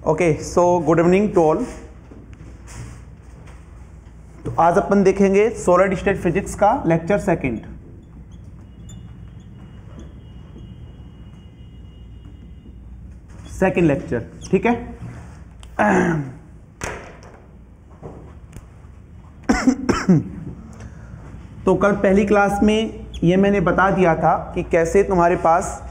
Okay, so good evening to all. तो आज अपन देखेंगे सॉलिड स्टेट फिजिक्स का लेक्चर सेकंड। सेकंड लेक्चर, ठीक है। तो कल पहली क्लास में ये मैंने बता दिया था कि कैसे तुम्हारे पास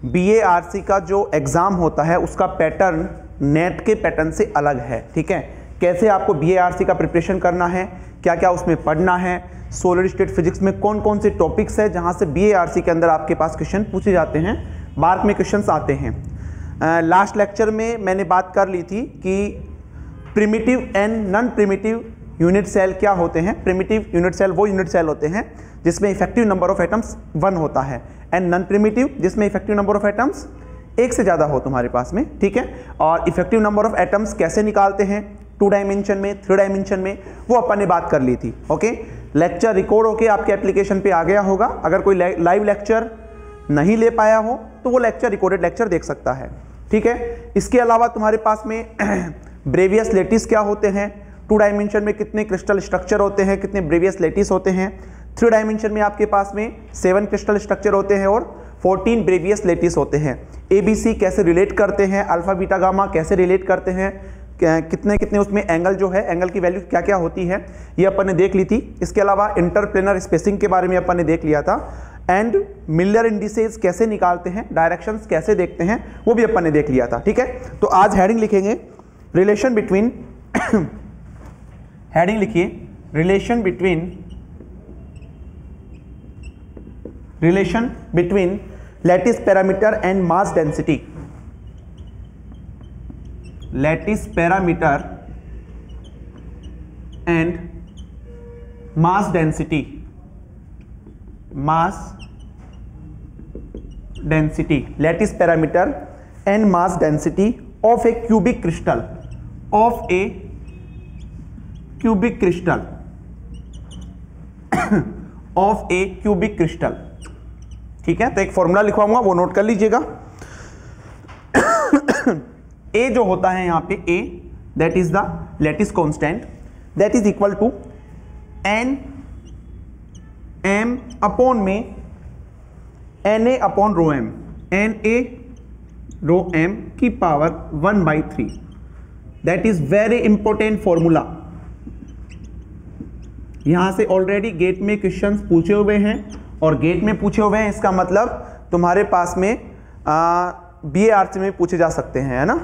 BARC का जो एग्ज़ाम होता है उसका पैटर्न नेट के पैटर्न से अलग है, ठीक है। कैसे आपको BARC का प्रिपरेशन करना है, क्या क्या उसमें पढ़ना है, सॉलिड स्टेट फिजिक्स में कौन कौन से टॉपिक्स है जहाँ से BARC के अंदर आपके पास क्वेश्चन पूछे जाते हैं, मार्क में क्वेश्चंस आते हैं। लास्ट लेक्चर में मैंने बात कर ली थी कि primitive and non primitive unit cell क्या होते हैं। प्रिमिटिव यूनिट सेल वो यूनिट सेल होते हैं जिसमें इफेक्टिव नंबर ऑफ एटम्स 1 होता है, एंड नॉन प्रिमिटिव जिसमें इफेक्टिव नंबर ऑफ एटम्स 1 से ज़्यादा हो तुम्हारे पास में, ठीक है। और इफेक्टिव नंबर ऑफ एटम्स कैसे निकालते हैं 2 डायमेंशन में, 3 डायमेंशन में, वो अपन ने बात कर ली थी। ओके, लेक्चर रिकॉर्ड होके आपके एप्लीकेशन पे आ गया होगा। अगर कोई लाइव लेक्चर नहीं ले पाया हो तो वो लेक्चर रिकॉर्डेड लेक्चर देख सकता है, ठीक है। इसके अलावा तुम्हारे पास में ब्रेवियस लेटिस क्या होते हैं, 2 डायमेंशन में कितने क्रिस्टल स्ट्रक्चर होते हैं, कितने ब्रेवियस लेटिस होते हैं, 3 डायमेंशन में आपके पास में 7 क्रिस्टल स्ट्रक्चर होते हैं और 14 ब्रेवियस लेटिस होते हैं। ABC कैसे रिलेट करते हैं, अल्फा बीटा गामा कैसे रिलेट करते हैं, कितने कितने उसमें एंगल जो है, एंगल की वैल्यू क्या क्या होती है, ये अपन ने देख ली थी। इसके अलावा इंटरप्लेनर स्पेसिंग के बारे में अपन ने देख लिया था, एंड मिलर इंडिसेस कैसे निकालते हैं, डायरेक्शंस कैसे देखते हैं, वो भी अपन ने देख लिया था, ठीक है। तो आज हेडिंग लिखेंगे रिलेशन बिटवीन हेडिंग लिखिए relation between lattice parameter and mass density. Lattice parameter and mass density, lattice parameter and mass density of A cubic crystal, ठीक है। तो एक फॉर्मूला लिखवाऊंगा, वो नोट कर लीजिएगा। A जो होता है यहाँ पे A, that is the lattice constant, that is equal to n m upon में Na upon rho m, Na rho m की power 1/3। That is very important formula. यहां से ऑलरेडी गेट में क्वेश्चंस पूछे हुए हैं, और गेट में पूछे हुए हैं इसका मतलब तुम्हारे पास में BARC में पूछे जा सकते हैं, है ना।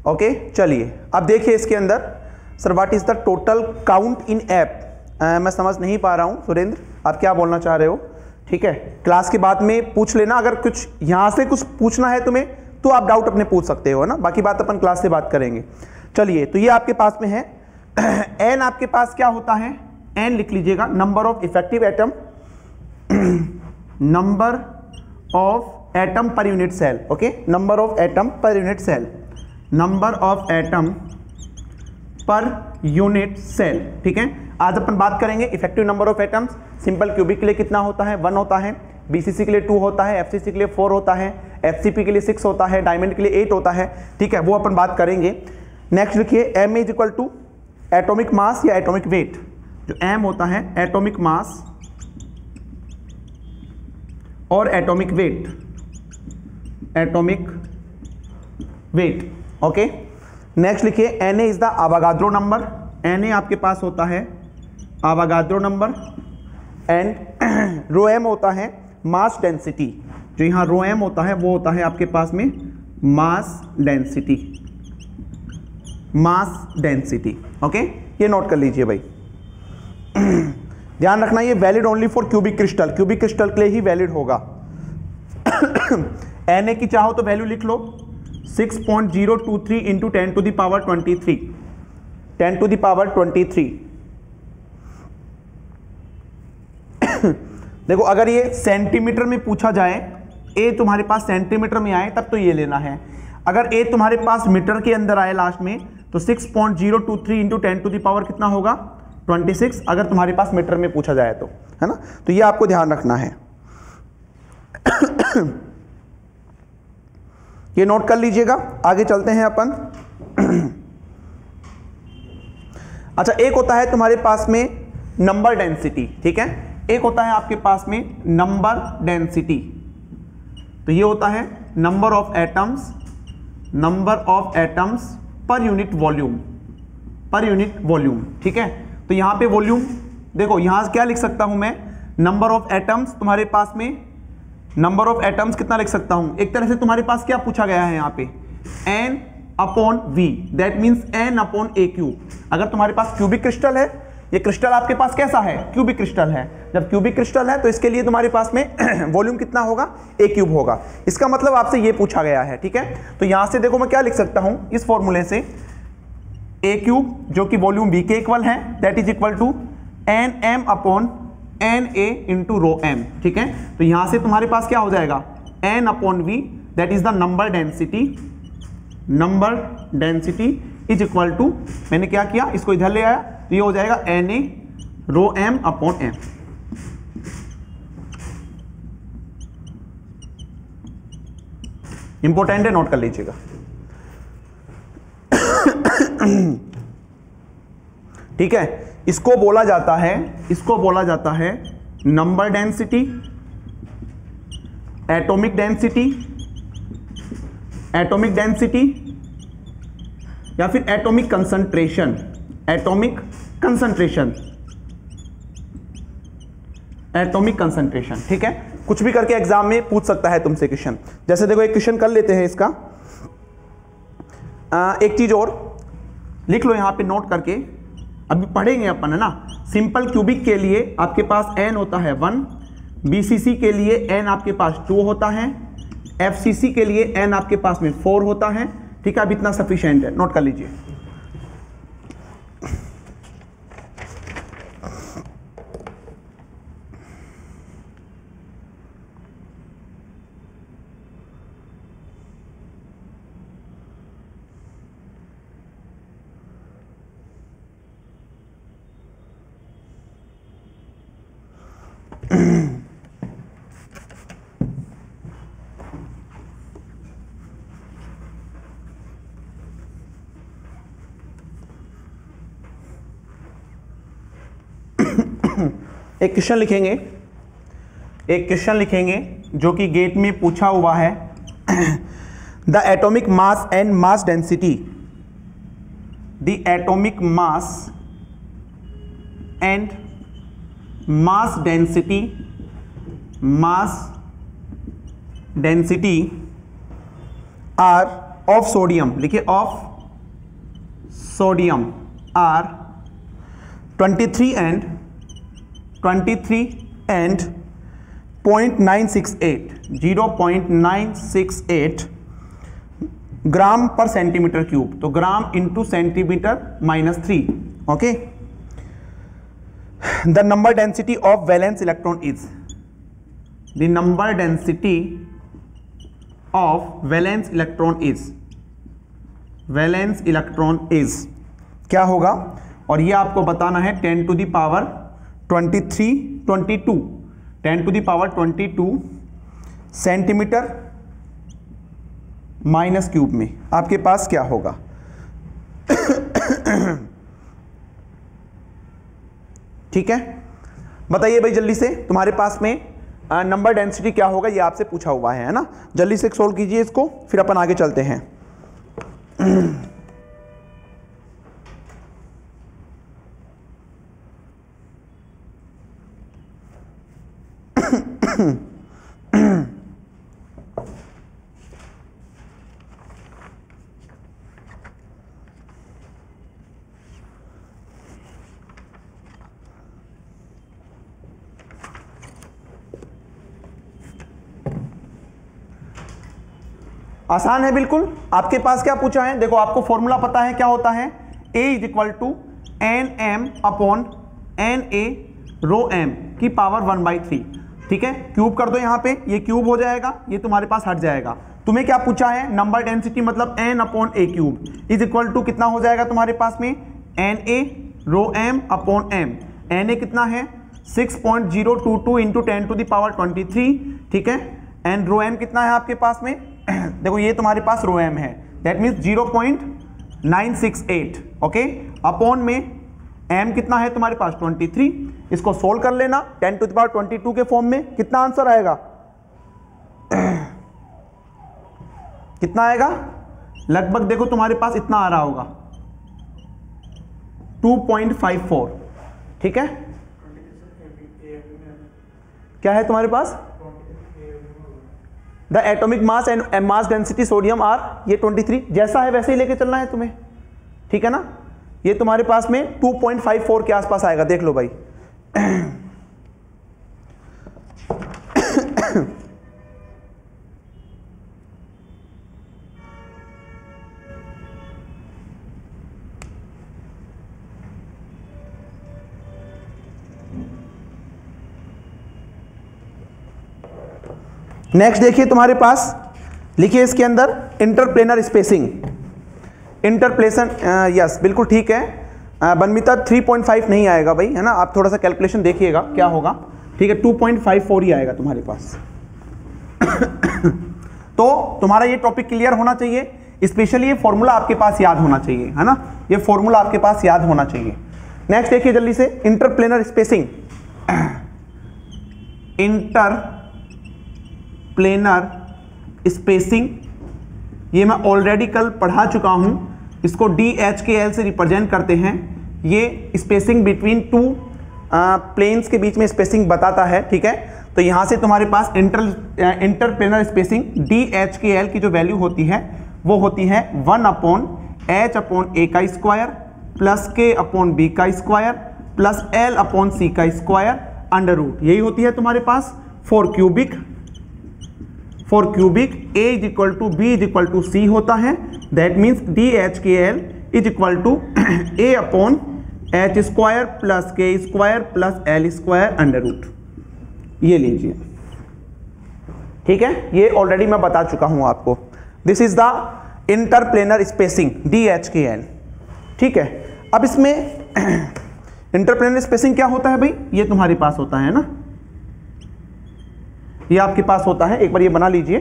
ओके, चलिए अब देखिए इसके अंदर, sir what is the total count in app. मैं समझ नहीं पा रहा हूं सुरेंद्र, आप क्या बोलना चाह रहे हो, ठीक है। क्लास के बाद में पूछ लेना, अगर कुछ यहां से कुछ पूछना है तुम्हें तो आप डाउट अपने पूछ सकते हो ना, बाकी बात अपन क्लास से बात करेंगे। चलिए, तो ये आपके पास में है n आपके पास क्या होता है, n लिख लीजिएगा, number of effective atom, number of atom per unit cell. Okay, number of atom per unit cell, number of atom per unit cell, ठीक है। आज अपन बात करेंगे effective number of atoms. Simple cubic के लिए कितना होता है, 1 होता है, BCC के लिए 2 होता है, FCC के लिए 4 होता है, FCP के लिए 6 होता है, डायमंड के लिए 8 होता है, ठीक है, वो अपन बात करेंगे। नेक्स्ट लिखिए M is equal to atomic mass या एटॉमिक वेट। जो M होता है एटॉमिक मास और एटॉमिक वेट, ओके। नेक्स्ट लिखिए Na is the Avogadro number. Na आपके पास होता है Avogadro number, and rho m होता है मास डेंसिटी। जो यहाँ रो m होता है वो होता है आपके पास में मास डेंसिटी, ओके। ये नोट कर लीजिए भाई। ध्यान रखना ये valid only for cubic crystal के लिए ही वैलिड होगा। Na की चाहो तो वैल्यू लिख लो 6.023 इंटू 10 टू द पावर 23। देखो, अगर ये सेंटीमीटर में पूछा जाए, A तुम्हारे पास सेंटीमीटर में आए तब तो ये लेना है। अगर A तुम्हारे पास मीटर के अंदर आए लास्ट में, तो 6.023 इंटू 10 टू द पावर कितना होगा 26, अगर तुम्हारे पास मीटर में पूछा जाए तो, है ना। तो ये आपको ध्यान रखना है। ये नोट कर लीजिएगा, आगे चलते हैं अपन। अच्छा, एक होता है तुम्हारे पास में नंबर डेंसिटी, ठीक है, एक होता है आपके पास में नंबर डेंसिटी। तो ये होता है number of atoms per unit volume, ठीक है। तो यहां पे वॉल्यूम देखो, यहां से क्या लिख सकता हूं मैं, नंबर ऑफ एटम्स, तुम्हारे पास में नंबर ऑफ एटम्स कितना लिख सकता हूं, एक तरह से तुम्हारे पास क्या पूछा गया है यहां पे, n upon v, that means n upon a cube. अगर तुम्हारे पास क्यूबिक क्रिस्टल है, ये क्रिस्टल आपके पास कैसा है, क्यूबिक क्रिस्टल है, जब क्यूबिक क्रिस्टल है तो इसके लिए तुम्हारे पास में वॉल्यूम कितना होगा, a क्यूब होगा। इसका मतलब आपसे ये पूछा गया है, ठीक है। तो यहां से देखो मैं क्या लिख सकता हूं इस फॉर्मूले से, a क्यूब जो कि वॉल्यूम v के इक्वल है, that is equal to nm upon na into rho m, ठीक है। तो यहां से तुम्हारे पास क्या हो जाएगा, n upon v, that is the number density is equal to, मैंने क्या किया, इसको इधर ले आया, तो ये हो जाएगा na rho m upon m। Important है, नोट कर लीजिएगा। ठीक है, इसको बोला जाता है नंबर डेंसिटी, एटॉमिक डेंसिटी या फिर एटॉमिक कंसंट्रेशन, ठीक है। कुछ भी करके एग्जाम में पूछ सकता है तुमसे क्वेश्चन। जैसे देखो एक क्वेश्चन कर लेते हैं इसका, एक चीज और लिख लो यहां पे नोट करके, अभी पढ़ेंगे अपन, है ना। सिंपल क्यूबिक के लिए आपके पास n होता है 1, बीसीसी के लिए n आपके पास 2 होता है, एफसीसी के लिए n आपके पास में 4 होता है, ठीक है। अब इतना सफिशिएंट है, नोट कर लीजिए। एक क्वेश्चन लिखेंगे जो कि गेट में पूछा हुआ है। The atomic mass and mass density, the atomic mass and mass density are of sodium, लिखिए of sodium are 23 and 0.968 gram per centimetre cube, तो gram into centimetre -3, okay. The number density of valence electron is, the number density of valence electron is क्या होगा, और ये आपको बताना है 10 to the power 22 centimetre minus cube में आपके पास क्या होगा। ठीक है, बताइए भाई जल्दी से, तुम्हारे पास में नंबर डेंसिटी क्या होगा, ये आपसे पूछा हुआ है ना। जल्दी से सोल्व कीजिए इसको, फिर अपन आगे चलते हैं। आसान है बिल्कुल। आपके पास क्या पूछा है, देखो आपको फॉर्मूला पता है क्या होता है, A is equal to NM upon NA rho M की पावर 1/3, ठीक है। क्यूब कर दो यहाँ पे, ये क्यूब हो जाएगा, ये तुम्हारे पास हट जाएगा। तुम्हें क्या पूछा है, नंबर डेंसिटी मतलब n upon A cube is equal to कितना हो जाएगा तुम्हारे पास में, NA rho M upon M। NA कितना है 6.022 इंटू 10 टू द पावर 23, ठीक है। एंड रो एम कितना है आपके पास में देखो ये तुम्हारे पास रो एम है, दैट मीन्स 0.968, ओके, अपॉन में एम कितना है तुम्हारे पास 23। इसको सोल्व कर लेना 10⁻22 के फॉर्म में, कितना आंसर आएगा कितना आएगा, लगभग देखो तुम्हारे पास इतना आ रहा होगा 2.54, ठीक है। क्या है तुम्हारे पास, the atomic mass and mass density sodium are, ये 23 जैसा है वैसे ही लेके चलना है तुम्हें, ठीक है ना। ये तुम्हारे पास में 2.54 के आसपास आएगा, देख लो भाई नेक्स्ट देखिए तुम्हारे पास लिखिए इसके अंदर इंटरप्लेनर स्पेसिंग, इंटरप्लेशन, यस बिल्कुल ठीक है। बनमिता 3.5 नहीं आएगा भाई, है ना, आप थोड़ा सा कैलकुलेशन देखिएगा क्या होगा, ठीक है, 2.54 ही आएगा तुम्हारे पास तो तुम्हारा ये टॉपिक क्लियर होना चाहिए, स्पेशली ये फॉर्मूला आपके पास याद होना चाहिए, है ना, ये फॉर्मूला आपके पास याद होना चाहिए। नेक्स्ट देखिए जल्दी से, इंटरप्लेनर स्पेसिंग, इंटरप्लेनर स्पेसिंग, ये मैं ऑलरेडी कल पढ़ा चुका हूं, इसको DH/L से रिप्रेजेंट करते हैं, ये स्पेसिंग बिटवीन टू प्लेन्स के बीच में स्पेसिंग बताता है, ठीक है। तो यहां से तुम्हारे पास इंटरप्लेनर स्पेसिंग DH/L की जो वैल्यू होती है वो होती है 1/H/A का स्क्वायर प्लस K/B का स्क्वायर प्लस L/C का स्क्वायर अंडर रूट, यही होती है तुम्हारे पास for cubic A = B = C होता है, that means DH/L = A/H² plus K² plus L² under root, ये लीजिए, ठीक है, ये ऑलरेडी मैं बता चुका हूं आपको। This is the interplanar spacing DH/L, ठीक है। अब इसमें इंटरप्लेनर स्पेसिंग क्या होता है भाई, ये तुम्हारे पास होता है ना, ये आपके पास होता है, एक बार ये बना लीजिए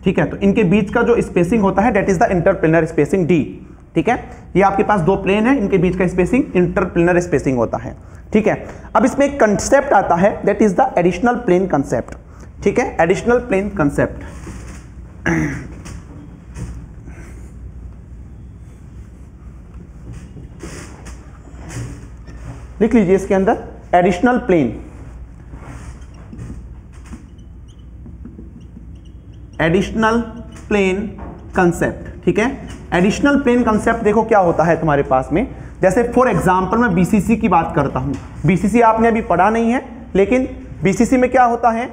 ठीक है। तो इनके बीच का जो स्पेसिंग होता है that is the interplanar spacing D, ठीक है। ये आपके पास दो प्लेन है, इनके बीच का स्पेसिंग इंटरप्लेनर स्पेसिंग होता है, ठीक है। अब इसमें एक कंसेप्ट आता है that is the additional plane concept, ठीक है, एडिशनल प्लेन कंसेप्ट। लिख लीजिए इसके अंदर additional plane, additional plane concept, ठीक है। एडिशनल प्लेन कंसेप्ट देखो क्या होता है तुम्हारे पास में, जैसे फॉर एग्जांपल मैं BCC की बात करता हूं, BCC आपने अभी पढ़ा नहीं है, लेकिन BCC में क्या होता है,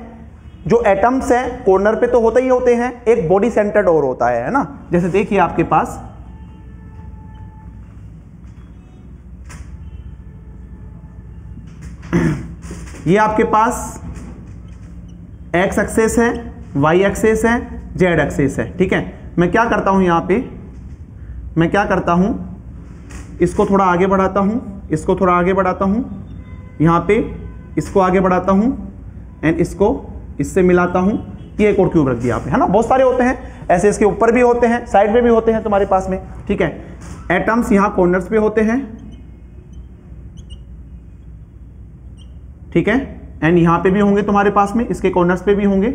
जो एटम्स हैं कॉर्नर पे तो होते ही होते हैं, एक बॉडी सेंटर्ड और होता है ना। जैसे देखिए आपके पास ये आपके पास एक्स एक्सेस है, वाई एक्सेस है, जेड एक्सेस है, ठीक है। मैं क्या करता हूं यहां पे, मैं क्या करता हूं, इसको थोड़ा आगे बढ़ाता हूं, इसको थोड़ा आगे बढ़ाता हूं, यहां पे इसको आगे बढ़ाता हूं एंड इसको इससे मिलाता हूं, ये एक और क्यूब रख दिया आपने, है ना। बहुत सारे होते हैं ऐसे, इसके ऊपर भी होते हैं, साइड में भी होते हैं तुम्हारे पास में, ठीक है। एटम्स यहां कॉर्नर्स पे होते हैं, ठीक है, एंड यहां पे भी होंगे तुम्हारे पास में, इसके कॉर्नर्स पे भी होंगे,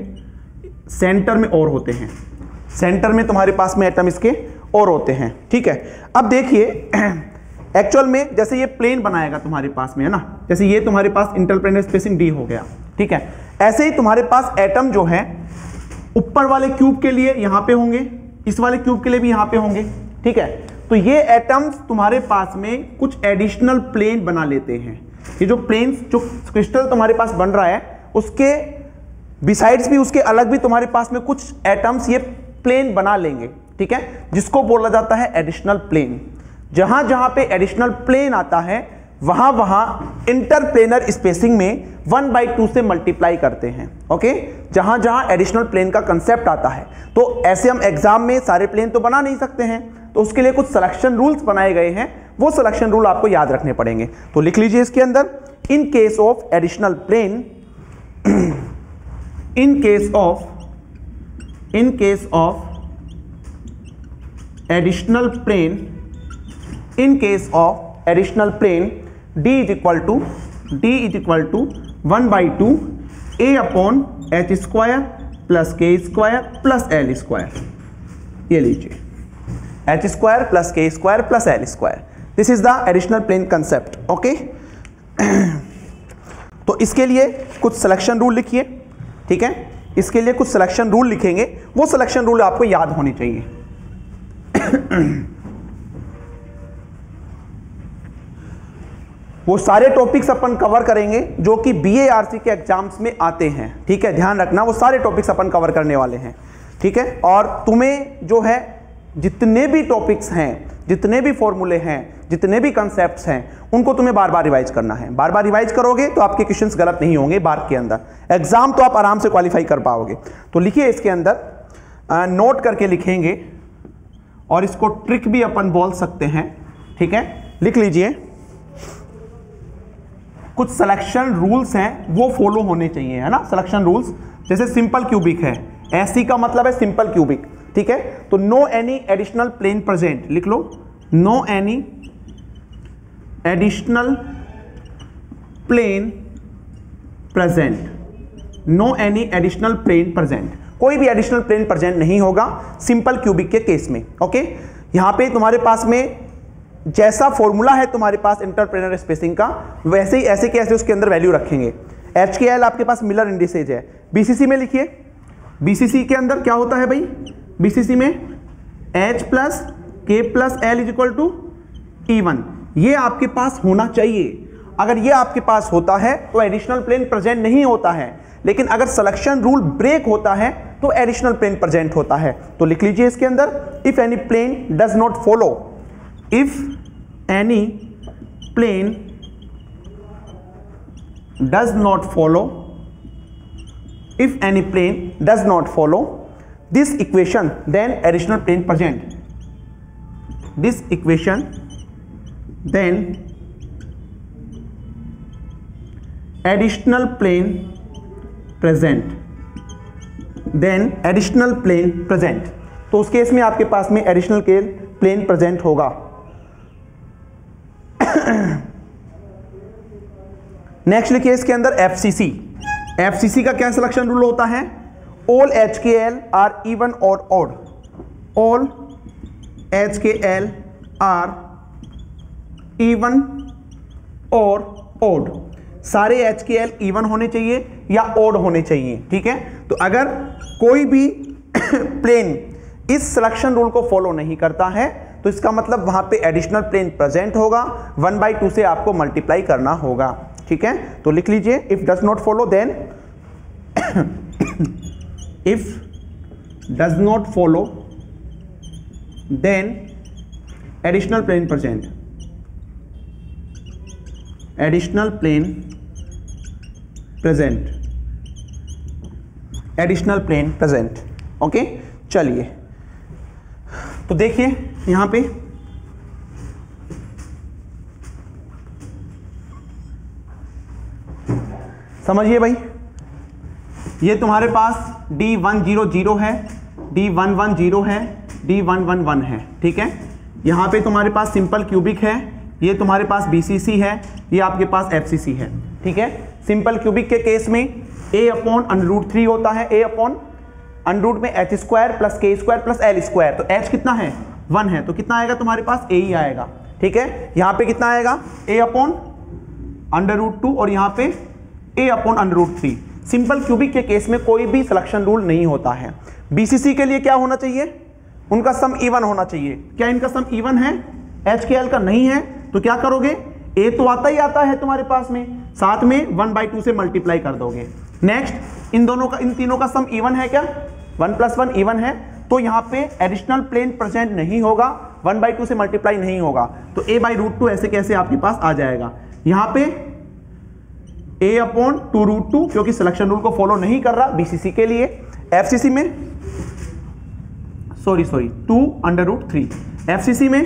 सेंटर में और होते हैं, सेंटर में तुम्हारे पास में एटम इसके और होते हैं, ठीक है। अब देखिए एक्चुअल में जैसे ये प्लेन बनाएगा तुम्हारे पास में, है ना, जैसे ये तुम्हारे पास इंटरप्लेनर स्पेसिंग D हो गया, ठीक है। ऐसे ही तुम्हारे पास एटम जो है ऊपर वाले क्यूब के लिए यहां पे होंगे, इस वाले क्यूब के लिए भी यहां पे होंगे, ठीक है। तो ये एटम्स तुम्हारे पास में कुछ एडिशनल प्लेन बना लेते हैं, ये जो प्लेन्स, जो क्रिस्टल तुम्हारे पास बन रहा है उसके बिसाइड्स भी, उसके अलग भी तुम्हारे पास में कुछ एटम्स ये प्लेन बना लेंगे, ठीक है, जिसको बोला जाता है एडिशनल प्लेन। जहां जहां पे एडिशनल प्लेन आता है वहां वहां इंटरप्लेनर स्पेसिंग में 1/2 से मल्टीप्लाई करते हैं, ओके, जहां जहां एडिशनल प्लेन का कंसेप्ट आता है। तो ऐसे हम एग्जाम में सारे प्लेन तो बना नहीं सकते हैं, तो उसके लिए कुछ सिलेक्शन रूल्स बनाए गए हैं, वो सिलेक्शन रूल आपको याद रखने पड़ेंगे। तो लिख लीजिए इसके अंदर, in case of additional plane, in case of additional plane, in case of additional plane d is equal to 1/2 a upon h square plus K square plus L square. ये लीजिए h square plus K square plus L square, this is the additional plane concept. Okay, तो इसके लिए कुछ selection rule लिखिए, ठीक है, इसके लिए कुछ सिलेक्शन रूल लिखेंगे, वो सिलेक्शन रूल आपको याद होने चाहिए। वो सारे टॉपिक्स अपन कवर करेंगे जो कि BARC के एग्जाम्स में आते हैं, ठीक है, ध्यान रखना, वो सारे टॉपिक्स अपन कवर करने वाले हैं, ठीक है। और तुम्हें जो है जितने भी टॉपिक्स हैं, जितने भी फॉर्मूले हैं, जितने भी कंसेप्ट्स हैं, उनको तुम्हें बार बार रिवाइज करना है। बार बार रिवाइज करोगे तो आपके क्वेश्चंस गलत नहीं होंगे बार के अंदर, एग्जाम तो आप आराम से क्वालिफाई कर पाओगे। तो लिखिए इसके अंदर नोट करके लिखेंगे, और इसको ट्रिक भी अपन बोल सकते हैं, ठीक है। लिख लीजिए, कुछ सिलेक्शन रूल्स हैं वो फॉलो होने चाहिए, है ना, सिलेक्शन रूल्स। जैसे सिंपल क्यूबिक है, ऐसी का मतलब है सिंपल क्यूबिक, ठीक है। तो no any additional plane present, लिख लो, no any additional plane present, no any additional plane present, कोई भी एडिशनल प्लेन प्रेजेंट नहीं होगा सिंपल क्यूबिक के केस में। ओके, यहां पे तुम्हारे पास में जैसा फॉर्मूला है तुम्हारे पास इंटरप्लेनर स्पेसिंग का, वैसे ही ऐसे के ऐसे उसके अंदर वैल्यू रखेंगे। HKL आपके पास मिलर इंडिसेज है। BCC में लिखिए, BCC के अंदर क्या होता है भाई, BCC में H plus K plus L is equal to E1, ये आपके पास होना चाहिए। अगर ये आपके पास होता है तो एडिशनल प्लेन प्रेजेंट नहीं होता है, लेकिन अगर सिलेक्शन रूल ब्रेक होता है तो एडिशनल प्लेन प्रेजेंट होता है। तो लिख लीजिए इसके अंदर, if any plane does not follow, if any plane does not follow, if any plane does not follow this equation, then additional plane present, this equation then additional plane present, then additional plane present। तो उस case में आपके पास में additional plane present होगा। Next लिखिए इसके अंदर FCC। FCC का क्या सिलेक्शन रूल होता है, ऑल HKL आर इवन और odd, all HKL are even और ऑड, सारे HKL इवन होने चाहिए या ऑड होने चाहिए, ठीक है। तो अगर कोई भी प्लेन इस सिलेक्शन रूल को फॉलो नहीं करता है तो इसका मतलब वहां पे एडिशनल प्लेन प्रेजेंट होगा, 1/2 से आपको मल्टीप्लाई करना होगा, ठीक है। तो लिख लीजिए, if does not follow then, if does not follow then additional plane present, additional plane present, additional plane present. Okay, चलिए तो देखिए यहां पे समझिए भाई, ये तुम्हारे पास D100 है, D110 है, D111 है, ठीक है। यहां पे तुम्हारे पास सिंपल क्यूबिक है, ये तुम्हारे पास BCC है, ये आपके पास FCC है, ठीक है। सिंपल क्यूबिक के केस में a अपॉन √3 होता है, a अपॉन अंडरूट में H square plus K square plus L square. तो H कितना है, 1 है, तो कितना आएगा तुम्हारे पास, a ही आएगा, ठीक है। यहाँ पे कितना आएगा, a अपॉन √2 और यहाँ पे a अपॉन √3। सिंपल क्यूबिक के केस में कोई भी सिलेक्शन रूल नहीं होता है। BCC के लिए क्या होना चाहिए, उनका सम इवन होना चाहिए। क्या इनका सम इवन है, HKL का नहीं है, तो क्या करोगे, a तो आता ही आता है तुम्हारे पास में, साथ में 1/2 से मल्टीप्लाई कर दोगे। नेक्स्ट, इन तीनों का सम इवन है क्या, 1 + 1 इवन है, तो यहाँ पे एडिशनल प्लेन प्रेजेंट नहीं होगा, 1/2 से मल्टीप्लाई नहीं होगा, तो a/√2 ऐसे कैसे आपके पास आ जाएगा। यहाँ पे a अपॉन 2√2 क्योंकि सिलेक्शन रूल को फॉलो नहीं कर रहा BCC के लिए। FCC में सॉरी 2√3, FCC में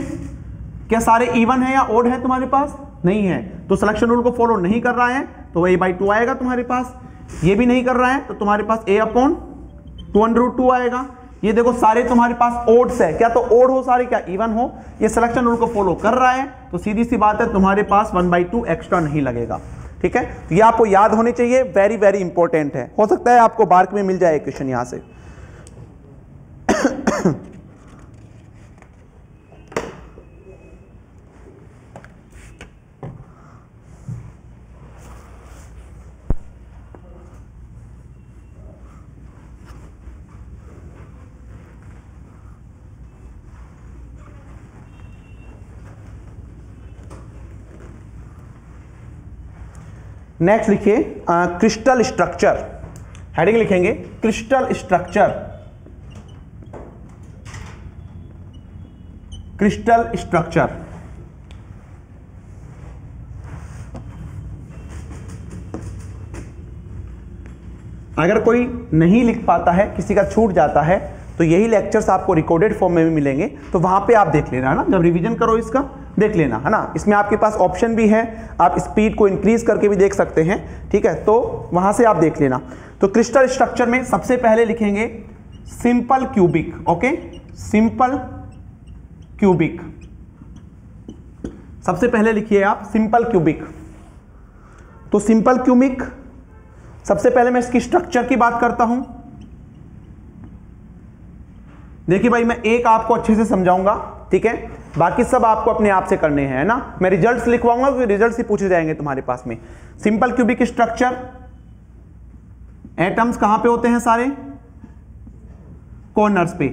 क्या सारे इवन है या ओड है तुम्हारे पास? नहीं है, तो सिलेक्शन रूल को फॉलो नहीं कर रहा है तो a/2 आएगा तुम्हारे पास। ये भी नहीं कर रहा है तो तुम्हारे पास a/2√2 आएगा। ये देखो सारे तुम्हारे पास ओड्स है, क्या तो ओड हो सारे, क्या इवन हो। ये सिलेक्शन रूल को फॉलो कर रहा है तो सीधी सी बात है तुम्हारे पास 1/2 एक्स्ट्रा नहीं लगेगा। ठीक है, तो ये आपको याद होने चाहिए, वेरी वेरी इंपॉर्टेंट है। हो सकता है आपको मार्क में मिल जाए क्वेश्चन यहां से। नेक्स्ट लिखिए क्रिस्टल स्ट्रक्चर, हेडिंग लिखेंगे क्रिस्टल स्ट्रक्चर। क्रिस्टल स्ट्रक्चर अगर कोई नहीं लिख पाता है, किसी का छूट जाता है, तो यही लेक्चर्स आपको रिकॉर्डेड फॉर्म में भी मिलेंगे, तो वहां पे आप देख लेना है ना, जब रिवीजन करो इसका देख लेना है ना। इसमें आपके पास ऑप्शन भी है, आप स्पीड को इंक्रीज करके भी देख सकते हैं। ठीक है, तो वहां से आप देख लेना। तो क्रिस्टल स्ट्रक्चर में सबसे पहले लिखेंगे simple cubic. Okay, simple cubic सबसे पहले लिखिए आप, सिंपल क्यूबिक। तो सिंपल क्यूबिक सबसे पहले मैं इसकी स्ट्रक्चर की बात करता हूं। देखिए भाई, मैं एक आपको अच्छे से समझाऊंगा, ठीक है, बाकी सब आपको अपने आप से करने हैं, है ना। मैं रिजल्ट्स लिखवाऊंगा क्योंकि रिजल्ट्स ही पूछे जाएंगे तुम्हारे पास में। सिंपल क्यूबिक स्ट्रक्चर, एटम्स कहां पे होते हैं? सारे कॉर्नर्स पे।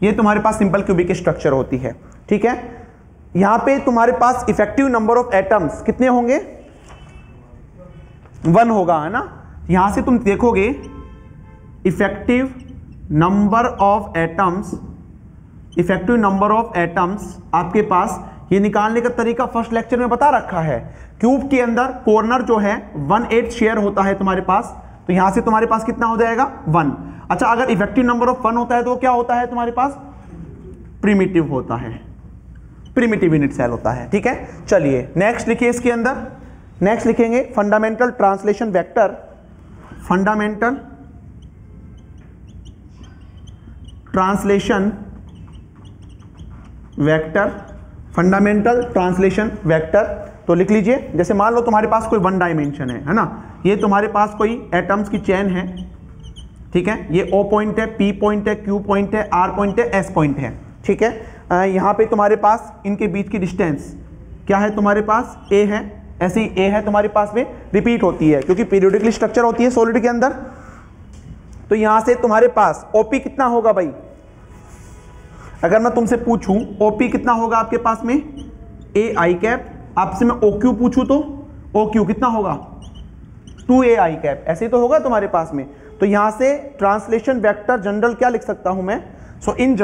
ये तुम्हारे पास सिंपल क्यूबिक स्ट्रक्चर होती है। ठीक है, यहां पे तुम्हारे पास इफेक्टिव नंबर ऑफ एटम्स कितने होंगे? 1 होगा, है ना। यहां से तुम देखोगे effective number of atoms, effective number of atoms आपके पास ये निकालने का तरीका फर्स्ट लेक्चर में बता रखा है। क्यूब के अंदर कॉर्नर जो है 1/8 शेयर होता है तुम्हारे पास, तो यहां से तुम्हारे पास कितना हो जाएगा? 1। अच्छा, अगर इफेक्टिव नंबर ऑफ 1 होता है तो क्या होता है तुम्हारे पास? प्रिमिटिव होता है, प्रिमिटिव यूनिट सेल होता है। ठीक है, चलिए नेक्स्ट लिखिए इसके अंदर। नेक्स्ट लिखेंगे fundamental translation vector. Fundamental translation vector, fundamental translation vector. तो लिख लीजिए, जैसे मान लो तुम्हारे पास कोई 1 डायमेंशन है ना, ये तुम्हारे पास कोई एटम्स की चेन है। ठीक है, ये O पॉइंट है, P पॉइंट है, Q पॉइंट है, R पॉइंट है, S पॉइंट है। ठीक है, यहाँ पे तुम्हारे पास इनके बीच की डिस्टेंस क्या है? तुम्हारे पास A है, ऐसे ही A है तुम्हारे पास में, रिपीट होती है क्योंकि पीरियोडिकली स्ट्रक्चर होती है सॉलिड के अंदर। तो यहां से तुम्हारे पास OP कितना होगा भाई? अगर मैं तुमसे पूछूं OP कितना होगा आपके पास में? AI cap. आपसे मैं OQ पूछूं तो OQ कितना होगा? 2AI cap. ऐसे ही तो होगा तुम्हारे पास में। तो यहां से ट्रांसलेशन वेक्टर जनरल क्या लिख सकता हूं मैं? So in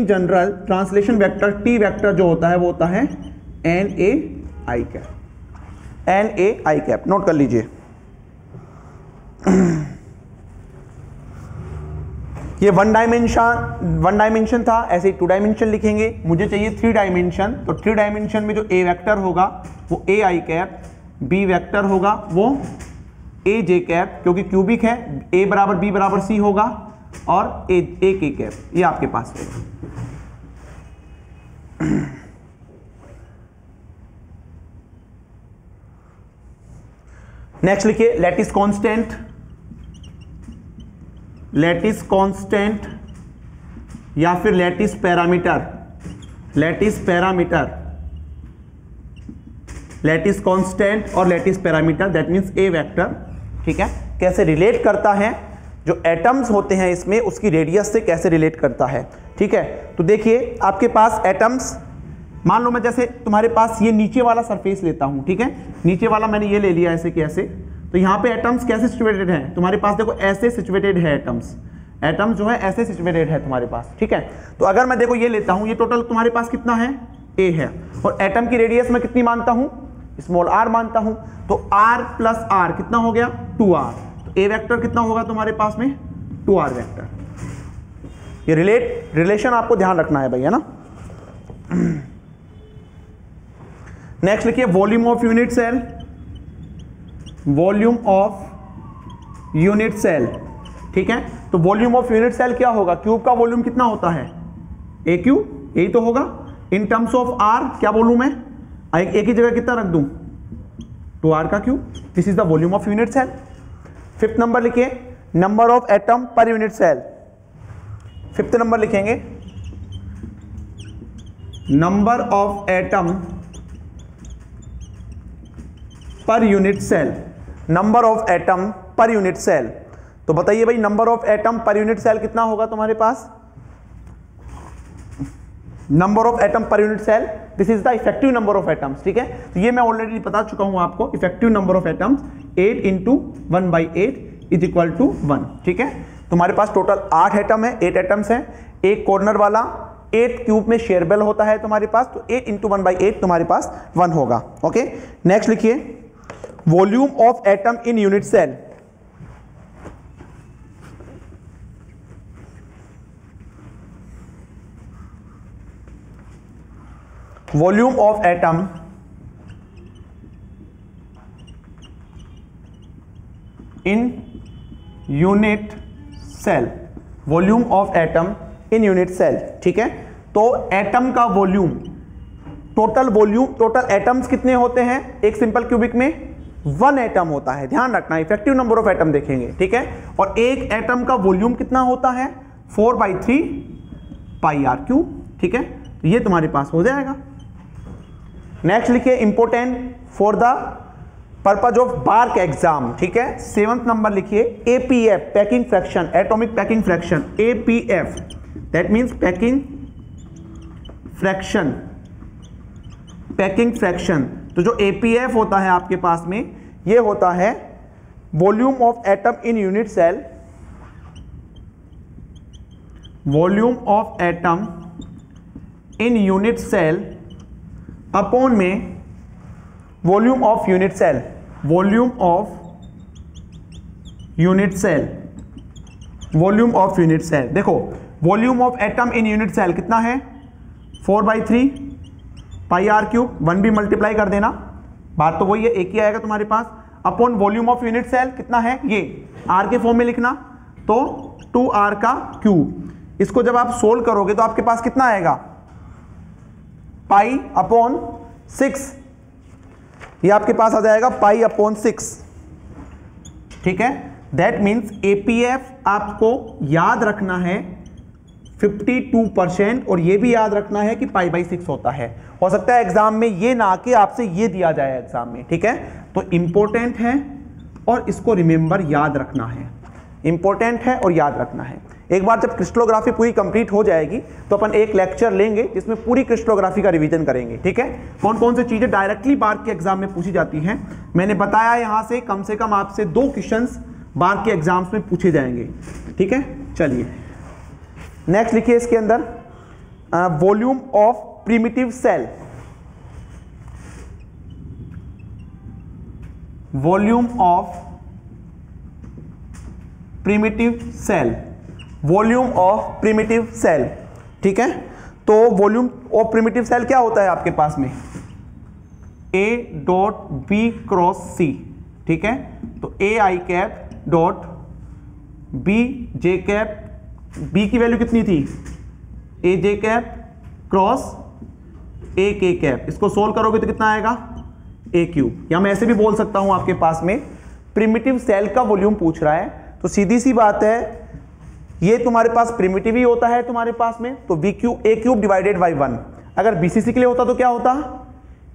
general translation vector T vector जो होता है वो होता है NAI cap. NAI cap note कर लीजिए। ये 1 डायमेंशन था, ऐसे ही 2 डायमेंशन लिखेंगे। मुझे चाहिए 3 डायमेंशन, तो 3 डायमेंशन में जो A वेक्टर होगा वो AI कैप, B वेक्टर होगा वो AJ कैप, क्योंकि क्यूबिक है, A बराबर B बराबर C होगा, और AK कैप ये आपके पास होगा। नेक्स्ट लिखिए लैटिस कांस्टेंट। लैटिस कांस्टेंट या फिर lattice parameter. Lattice parameter, lattice constant और lattice parameter, that means a vector. ठीक है, कैसे रिलेट करता है, जो एटम्स होते हैं इसमें उसकी रेडियस से कैसे रिलेट करता है। ठीक है, तो देखिए आपके पास एटम्स, मान लो मैं जैसे तुम्हारे पास ये नीचे वाला सरफेस लेता हूं। ठीक है, नीचे वाला मैंने ये ले लिया ऐसे कि ऐसे, तो यहाँ पे एटम्स कैसे सिचुएटेड हैं तुम्हारे पास? देखो ऐसे सिचुएटेड है एटम्स, एटम्स जो है ऐसे सिचुएटेड है तुम्हारे पास। ठीक है, तो अगर मैं देखो ये लेता हूँ, ये टोटल तुम्हारे पास कितना है? A है, और एटम की रेडियस मैं कितनी मानता हूँ? स्मॉल r मानता हूँ। तो r प्लस r कितना हो गया? 2r। तो A वेक्टर कितना होगा तुम्हारे पास में? 2r vector. ये रिलेशन आपको ध्यान रखना है भाई, है ना। नेक्स्ट लिखिए volume of unit cell, volume of unit cell, ठीक है। तो वॉल्यूम ऑफ यूनिट सेल क्या होगा, क्यूब का वॉल्यूम कितना होता है, ए क्यूब, यही तो होगा। इन टर्म्स ऑफ आर क्या बोलूं मैं, एक ही जगह कितना रख दूं, 2r का cube. This is the volume of unit cell. Fifth number लिखिए number of atom per unit cell. Fifth number लिखेंगे number of atom per unit cell, number of atom per unit cell. तो बताइए भाई number of atom per unit cell कितना होगा तुम्हारे पास, number of atom per unit cell, this is the effective number of atoms, ठीक है। तो ये मैं ऑलरेडी बता चुका हूं आपको, effective number of atoms 8 into 1/8 is equal to 1, ठीक है। तुम्हारे पास टोटल 8 एटम है, 8 एटम्स हैं, एक कॉर्नर वाला 8 क्यूब में शेयरेबल होता है तुम्हारे पास, तो 8 इंटू 1/8 तुम्हारे पास 1 होगा, ओके। नेक्स्ट लिखिए volume of atom in unit cell, volume of atom in unit cell, volume of atom in unit cell, ठीक है। तो एटम का वॉल्यूम, टोटल एटम्स कितने होते हैं एक सिंपल क्यूबिक में, 1 एटम होता है, ध्यान रखना, इफेक्टिव नंबर ऑफ एटम देखेंगे, ठीक है। और एक एटम का वॉल्यूम कितना होता है 4/3 πr क्यूब, ठीक है। तो ये तुम्हारे पास हो जाएगा। नेक्स्ट लिखिए important for the purpose of BARC exam, ठीक है। 7th नंबर लिखिए APF, packing fraction, atomic packing fraction, APF that means packing fraction, packing fraction. तो जो एपीएफ होता है आपके पास में, ये होता है volume of atom in unit cell, volume of atom in unit cell upon में volume of unit cell, volume of unit cell, volume of unit cell. देखो volume of atom in unit cell कितना है 4/3 πr cube, 1 भी multiply कर देना, बात तो वही है, एक ही आएगा तुम्हारे पास, upon volume of unit cell कितना है, ये r के फॉर्म में लिखना, तो 2r का क्यूब। इसको जब आप सोल्व करोगे तो आपके पास कितना आएगा π/6, ये आपके पास आ जाएगा π/6, ठीक है। दैट मीन्स एपीएफ आपको याद रखना है 52% और ये भी याद रखना है कि π/6 होता है। हो सकता है एग्जाम में ये ना आके आपसे ये दिया जाए एग्जाम में, ठीक है। तो इंपॉर्टेंट है और इसको रिमेंबर याद रखना है, इंपॉर्टेंट है और याद रखना है। एक बार जब क्रिस्टलोग्राफी पूरी कंप्लीट हो जाएगी तो अपन एक लेक्चर लेंगे जिसमें पूरी क्रिस्टलोग्राफी का रिवीजन करेंगे, ठीक है। कौन कौन सी चीजें डायरेक्टली बार्क के एग्जाम में पूछी जाती हैं, मैंने बताया यहां से कम आपसे 2 क्वेश्चंस बार्क के एग्जाम्स में पूछे जाएंगे, ठीक है। चलिए नेक्स्ट लिखिए इसके अंदर volume of primitive cell, volume of primitive cell, volume of primitive cell, ठीक है। तो वॉल्यूम ऑफ प्रिमिटिव सेल क्या होता है आपके पास में, A.B×C, ठीक है। तो AI∪B_J, B की वैल्यू कितनी थी AJ×A_K, इसको सोल्व करोगे तो कितना आएगा A3, या मैं ऐसे भी बोल सकता हूं आपके पास में प्रिमिटिव सेल का वॉल्यूम पूछ रहा है, तो सीधी सी बात है ये तुम्हारे पास प्रिमिटिव ही होता है तुम्हारे पास में, तो A³ डिवाइडेड बाई 1। अगर BCC के लिए होता तो क्या होता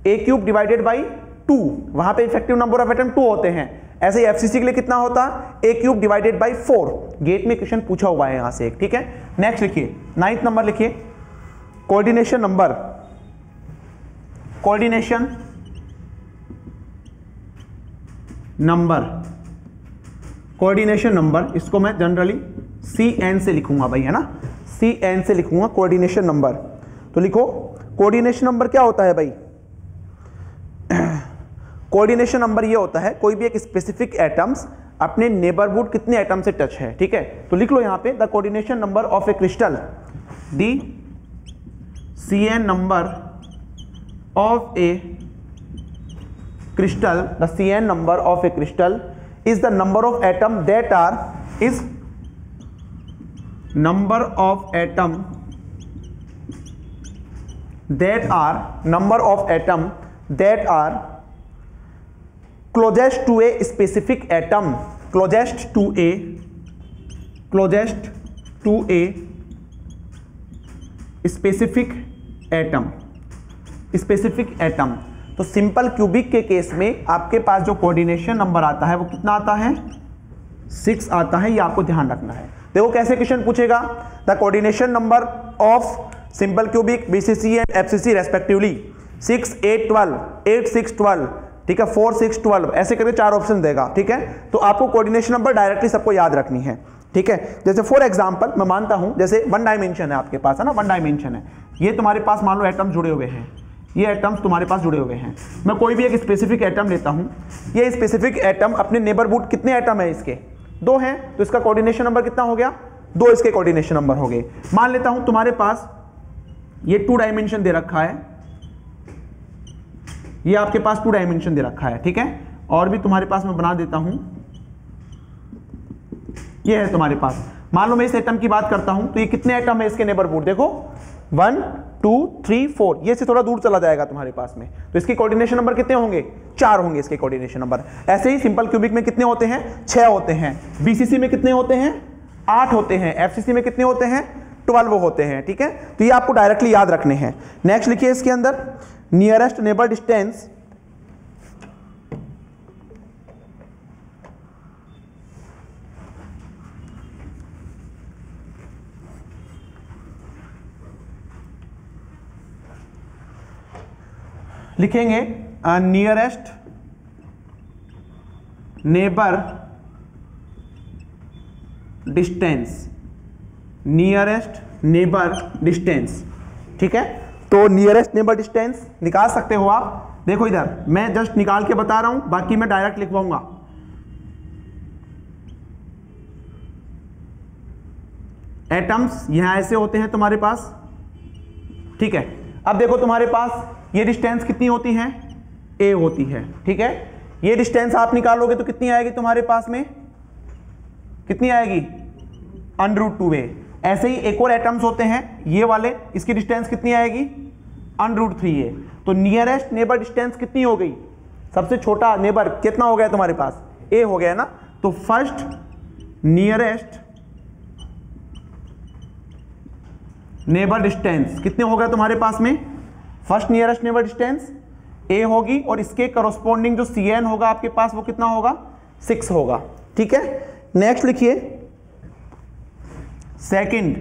A³ डिवाइडेड बाई 2, वहां पे इफेक्टिव नंबर ऑफ एटम 2 होते हैं। ऐसे ही FCC के लिए कितना होता A³ डिवाइडेड बाई 4, गेट में क्वेश्चन पूछा हुआ है यहां से एक, ठीक है। नेक्स्ट लिखिए 9th नंबर लिखिए coordination number, coordination number, coordination number, इसको मैं जनरली CN से लिखूंगा भाई, है ना, CN से लिखूंगा कोऑर्डिनेशन नंबर। तो लिखो कोऑर्डिनेशन नंबर क्या होता है भाई, कोऑर्डिनेशन नंबर ये होता है कोई भी एक स्पेसिफिक एटम्स अपने नेबरहुड कितने एटम से टच है, ठीक है। तो लिख लो यहां पे the coordination number of a crystal, the CN number of a crystal, the CN number of a crystal is the number of atom that are, is number of atom that are closest to a specific atom, closest to a specific atom। तो simple cubic के case में आपके पास जो coordination number आता है वो कितना आता है, 6 आता है। ये आपको ध्यान रखना है। देखो कैसे क्वेश्चन पूछेगा, the coordination number of simple cubic BCC and FCC respectively 6, 8, 12, 8, 6, 12, ठीक है, 4, 6, 12, ऐसे करके 4 ऑप्शन देगा, ठीक है। तो आपको कोऑर्डिनेशन नंबर डायरेक्टली सबको याद रखनी है, ठीक है। जैसे फॉर एग्जांपल मैं मानता हूं, जैसे 1 डायमेंशन है आपके पास, है ना, 1 डायमेंशन है, ये तुम्हारे पास मान लो एटम्स जुड़े हुए हैं, ये एटम्स तुम्हारे पास जुड़े हुए हैं। मैं कोई भी एक स्पेसिफिक एटम लेता हूं, ये स्पेसिफिक एटम अपने नेबरहुड, कितने एटम है इसके, 2 हैं, तो इसका कोऑर्डिनेशन नंबर कितना हो गया, 2 इसके कोऑर्डिनेशन नंबर हो गए। मान लेता हूं तुम्हारे पास ये 2 डायमेंशन दे रखा है, ये आपके पास 2 डायमेंशन दे रखा है, ठीक है। और भी तुम्हारे पास मैं बना देता हूं, ये है तुम्हारे पास। मान लो मैं इस एटम की बात करता हूं, तो ये कितने एटम है इसके नेबरहुड, देखो 1, 2, 3, 4, ये से थोड़ा दूर चला जाएगा तुम्हारे पास में, तो इसके कोऑर्डिनेशन नंबर कितने होंगे, 4 होंगे इसके कोऑर्डिनेशन नंबर। ऐसे ही सिंपल क्यूबिक में कितने होते हैं, 6 होते हैं। BCC में कितने होते हैं, 8 होते हैं। FCC में कितने होते हैं, 12 होते हैं, ठीक है। तो ये आपको डायरेक्टली याद रखने हैं। नेक्स्ट लिखिए इसके अंदर नियरेस्ट नेबर डिस्टेंस, लिखेंगे nearest neighbour distance, nearest neighbour distance, ठीक है। तो नियरेस्ट नेबर डिस्टेंस निकाल सकते हो आप। देखो इधर मैं जस्ट निकाल के बता रहा हूं, बाकी मैं डायरेक्ट लिखवाऊंगा। एटम्स यहां ऐसे होते हैं तुम्हारे पास, ठीक है। अब देखो तुम्हारे पास ये डिस्टेंस कितनी होती है, a होती है, ठीक है। ये डिस्टेंस आप निकालोगे तो कितनी आएगी तुम्हारे पास में, कितनी आएगी, √2a। ऐसे ही एक और एटम्स होते हैं ये वाले, इसकी डिस्टेंस कितनी आएगी, √3a। तो नियरेस्ट नेबर डिस्टेंस कितनी हो गई, सबसे छोटा नेबर कितना हो गया तुम्हारे पास, a हो गया ना। तो फर्स्ट नियरेस्ट नेबर डिस्टेंस कितने हो गया तुम्हारे पास में, first nearest neighbour distance a होगी, और इसके करस्पॉन्डिंग जो CN होगा आपके पास वो कितना होगा, 6 होगा, ठीक है। नेक्स्ट लिखिए सेकंड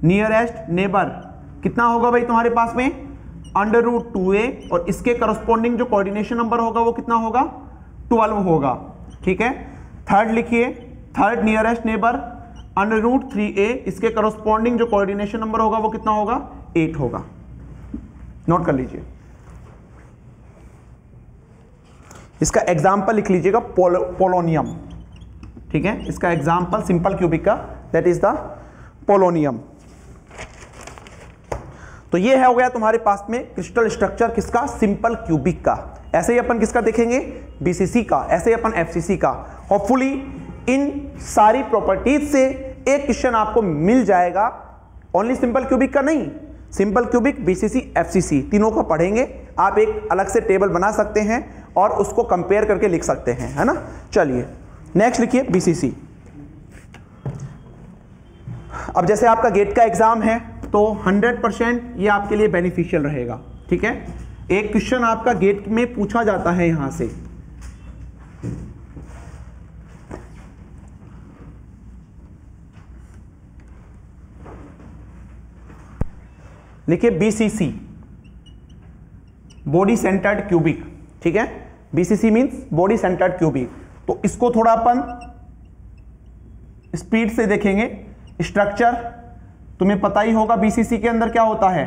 नियरेस्ट नेबर कितना होगा भाई तुम्हारे पास में, √2a, और इसके करस्पॉन्डिंग जो कोऑर्डिनेशन नंबर होगा वो कितना होगा, 12 होगा, ठीक है। थर्ड लिखिए, थर्ड नियरेस्ट नेबर √3a, इसके करस्पॉन्डिंग जो कोऑर्डिनेशन नंबर होगा वो कितना होगा, 8 होगा। नोट कर लीजिए, इसका एग्जाम्पल लिख लीजिएगा पोलोनियम, ठीक है। इसका एग्जाम्पल सिंपल क्यूबिक का, दैट इज द पोलोनियम। तो ये है हो गया तुम्हारे पास में क्रिस्टल स्ट्रक्चर किसका, सिंपल क्यूबिक का। ऐसे ही अपन किसका देखेंगे, BCC का, ऐसे ही अपन FCC का। होपफुली इन सारी प्रॉपर्टीज से एक क्वेश्चन आपको मिल जाएगा, ओनली सिंपल क्यूबिक का नहीं, सिंपल क्यूबिक, BCC, FCC तीनों का पढ़ेंगे। आप एक अलग से टेबल बना सकते हैं और उसको कंपेयर करके लिख सकते हैं, है ना। चलिए नेक्स्ट लिखिए BCC। अब जैसे आपका गेट का एग्जाम है तो 100% ये आपके लिए बेनिफिशियल रहेगा, ठीक है। एक क्वेश्चन आपका गेट में पूछा जाता है यहां से, लिखिए BCC, बॉडी सेंटर्ड क्यूबिक, ठीक है। BCC means body centred cubic. तो इसको थोड़ा अपन स्पीड से देखेंगे। स्ट्रक्चर तुम्हें पता ही होगा, BCC के अंदर क्या होता है,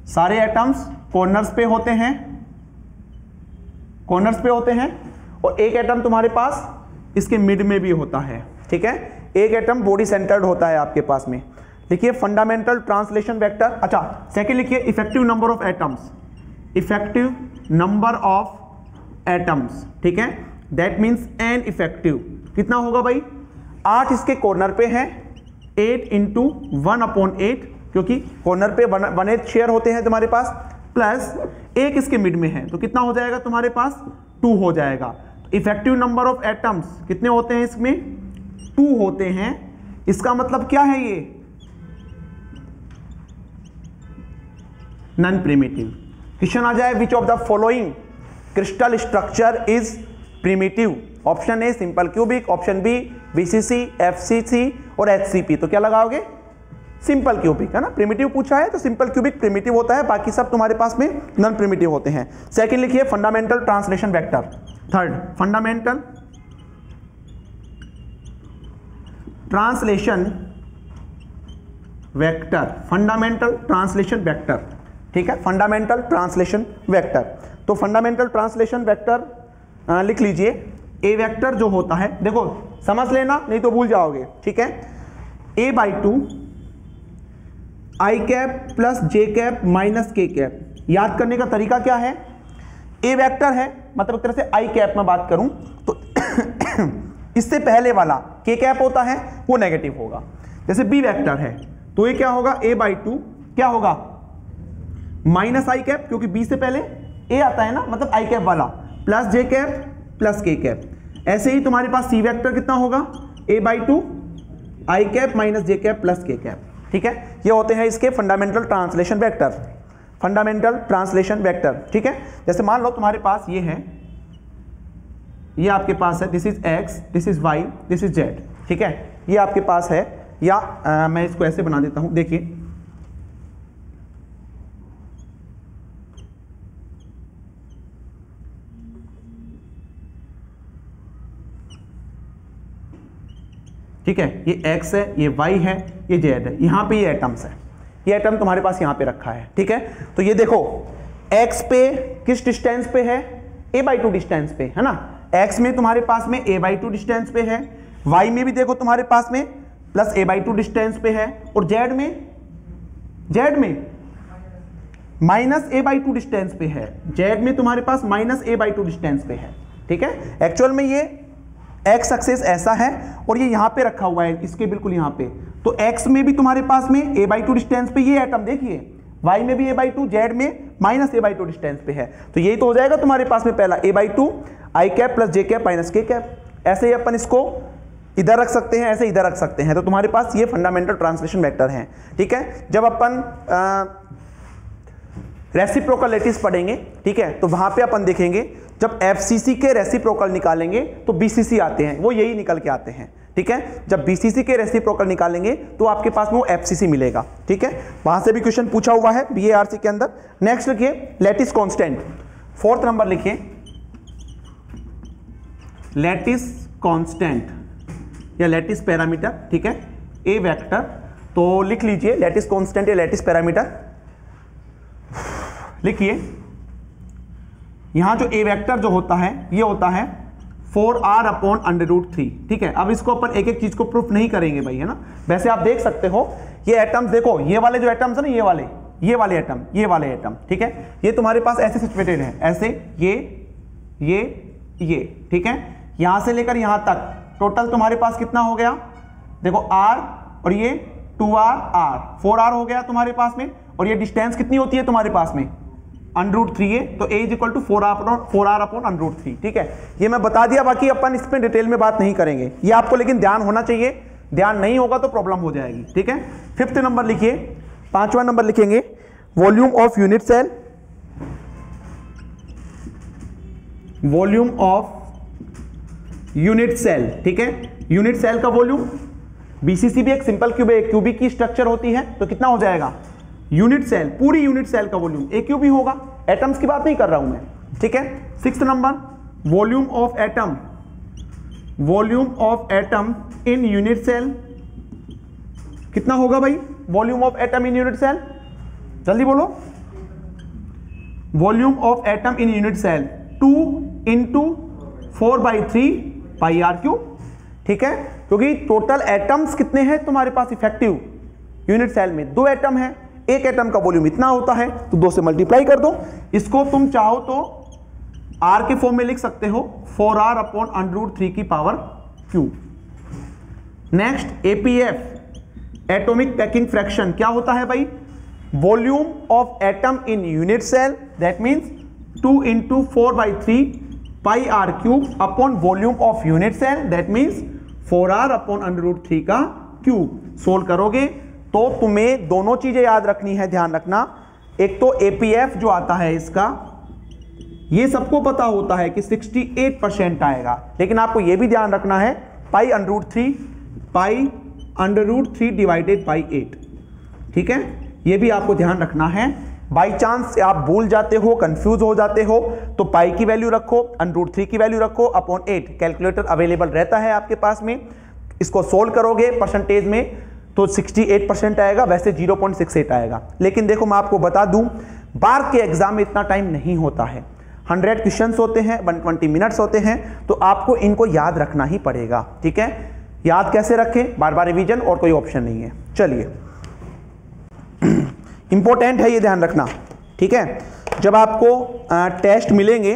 सारे एटम्स कॉर्नर्स पे होते हैं, कॉर्नर्स पे होते हैं, और एक एटम तुम्हारे पास इसके मिड में भी होता है, ठीक है, एक एटम बॉडी सेंटर्ड होता है आपके पास में। लिखिए फंडामेंटल ट्रांसलेशन वेक्टर। अच्छा सेकंड लिखिए effective number of atoms, effective number of atoms, ठीक है, दैट मींस एन इफेक्टिव कितना होगा भाई, 8 इसके कॉर्नर पे है, 8 इंटू 1/8 क्योंकि कॉर्नर पे 1/8 शेयर होते हैं तुम्हारे पास, प्लस एक इसके मिड में है तो कितना हो जाएगा तुम्हारे पास 2 हो जाएगा। इफेक्टिव नंबर ऑफ एटम्स कितने होते हैं इसमें 2 होते हैं। इसका मतलब क्या है ये नॉन प्रिमिटिव। क्वेश्चन आ जाए which of the following crystal structure is primitive. Option A simple cubic, option B BCC, FCC और एचसीपी। तो क्या लगाओगे सिंपल क्यूबिक, है ना, प्रिमिटिव पूछा है तो सिंपल क्यूबिक प्रिमिटिव होता है, बाकी सब तुम्हारे पास में नॉन प्रिमिटिव होते हैं। सेकंड लिखिए fundamental translation vector. Third fundamental translation vector, fundamental translation vector, ठीक है, फंडामेंटल ट्रांसलेशन वेक्टर। तो फंडामेंटल ट्रांसलेशन वेक्टर लिख लीजिए। ए वेक्टर जो होता है, देखो समझ लेना नहीं तो भूल जाओगे, ठीक है, a/2 i cap plus j cap minus k cap. याद करने का तरीका क्या है, ए वेक्टर है मतलब एक तरह से i कैप में बात करूं तो इससे पहले वाला k कैप होता है वो नेगेटिव होगा। जैसे b वेक्टर है तो ये क्या होगा a/2 क्या होगा माइनस i कैप क्योंकि b से पहले a आता है ना, मतलब i कैप वाला, plus j cap plus k cap. ऐसे ही तुम्हारे पास c वेक्टर कितना होगा a/2 i cap minus j cap plus k cap, ठीक है। ये होते हैं इसके fundamental translation vector, fundamental translation vector, ठीक है। जैसे मान लो तुम्हारे पास ये है, ये आपके पास है, this is x, this is y, this is z, ठीक है, ये आपके पास है। या मैं इसको ऐसे बना देता हूं, देखिए ठीक है, ये x है, ये y है, ये z है, यहां पे ये एटम्स है, ये एटम तुम्हारे पास यहां पे रखा है, ठीक है। तो ये देखो x पे किस डिस्टेंस पे है a/2 डिस्टेंस पे, है ना, x में तुम्हारे पास में a/2 डिस्टेंस पे है, y में भी देखो तुम्हारे पास में प्लस a/2 डिस्टेंस पे है, और z में माइनस a/2 डिस्टेंस पे है, z में तुम्हारे पास माइनस a/2 डिस्टेंस पे है, ठीक है। एक्चुअल में ये x एक्सिस ऐसा है और ये यहां पे रखा हुआ है, इसके बिल्कुल यहां पे। तो x में भी तुम्हारे पास में a/2 डिस्टेंस पे ये एटम देखिए, y में भी a/2, z में माइनस a/2 डिस्टेंस पे है। तो यही तो हो जाएगा तुम्हारे पास में पहला a/2 i cap plus j cap minus k cap. ऐसे ही अपन इसको इधर रख सकते हैं, ऐसे इधर रख सकते हैं। तो तुम्हारे पास ये फंडामेंटल ट्रांसलेशन वेक्टर है, ठीक है। जब अपन रेसिप्रोकल लैटिस पढ़ेंगे, ठीक है, तो वहां पे अपन देखेंगे जब एफसीसी के रेसिप्रोकल निकालेंगे तो बीसीसी आते हैं, वो यही निकल के आते हैं, ठीक है। जब बीसीसी के रेसिप्रोकल निकालेंगे तो आपके पास में वो एफसीसी मिलेगा, ठीक है। वहां से भी क्वेश्चन पूछा हुआ है बीएआरसी के अंदर। नेक्स्ट लिखिए लैटिस कांस्टेंट, 4th नंबर लिखिए लैटिस कांस्टेंट या लैटिस पैरामीटर, ठीक है, ए वेक्टर। तो लिख लीजिए लैटिस कांस्टेंट या लैटिस पैरामीटर लिखिए। यहां जो ए वेक्टर जो होता है ये होता है 4r/√3, ठीक है। अब इसको अपन एक एक चीज को प्रूफ नहीं करेंगे भाई, है ना। वैसे आप देख सकते हो ये एटम्स, देखो ये वाले जो एटम्स है ना, ये वाले एटम, ठीक है, ये तुम्हारे पास ऐसे सिचुएटेड है, ऐसे ये, ठीक है। यहां से लेकर यहां तक टोटल तुम्हारे पास कितना हो गया, देखो r और ये 2r, 4r हो गया तुम्हारे पास में। और ये डिस्टेंस कितनी होती है तुम्हारे पास में √3 है, तो a = 4r/√3, ठीक है। ये मैं बता दिया, बाकी अपन इसमें डिटेल में बात नहीं करेंगे, ये आपको लेकिन ध्यान होना चाहिए, ध्यान नहीं होगा तो प्रॉब्लम हो जाएगी, ठीक है। 5th नंबर लिखिए, 5वां नंबर लिखेंगे volume of unit cell, volume of unit cell, ठीक है। यूनिट सेल का वॉल्यूम, बीसीसी भी एक सिंपल क्यूबिक की स्ट्रक्चर होती है, तो कितना हो जाएगा यूनिट सेल, पूरी यूनिट सेल का वॉल्यूम ए क्यूब ही होगा, एटम्स की बात नहीं कर रहा हूं मैं, ठीक है। 6th number volume of atom, volume of atom in unit cell कितना होगा भाई, volume of atom in unit cell, जल्दी बोलो, volume of atom in unit cell 2 × 4/3 pi R cube, ठीक है, क्योंकि टोटल एटम्स कितने हैं तुम्हारे पास इफेक्टिव यूनिट सेल में, 2 एटम है, एक एटम का वॉल्यूम इतना होता है, तो 2 से मल्टीप्लाई कर दो। इसको तुम चाहो तो आर के फॉर्म में लिख सकते हो 4r अपॉन √3 की power cube. Next APF atomic packing fraction क्या होता है भाई, volume of atom in unit cell, that means 2 × 4/3 pi R cube upon volume of unit cell, that means 4r अपॉन √3 का क्यूब। सोल्व करोगे तो तुम्हें दोनों चीजें याद रखनी है, ध्यान रखना। एक तो एपीएफ जो आता है इसका, ये सबको पता होता है कि 68% आएगा, लेकिन आपको यह भी ध्यान रखना है पाई √3 डिवाइडेड बाई 8, ठीक है, ये भी आपको ध्यान रखना है। बाई चांस आप भूल जाते हो, कंफ्यूज हो जाते हो, तो पाई की वैल्यू रखो, √3 की वैल्यू रखो, अपॉन 8, कैलकुलेटर अवेलेबल रहता है आपके पास में। इसको सोल्व करोगे परसेंटेज में तो 68% आएगा, वैसे 0.68 आएगा। लेकिन देखो मैं आपको बता दूं, बार के एग्जाम में इतना टाइम नहीं होता है, 100 क्वेश्चंस होते हैं, 120 मिनट्स होते हैं, तो आपको इनको याद रखना ही पड़ेगा, ठीक है। याद कैसे रखें, बार बार रिवीजन और कोई ऑप्शन नहीं है। चलिए, इंपॉर्टेंट है ये ध्यान रखना, ठीक है। जब आपको टेस्ट मिलेंगे,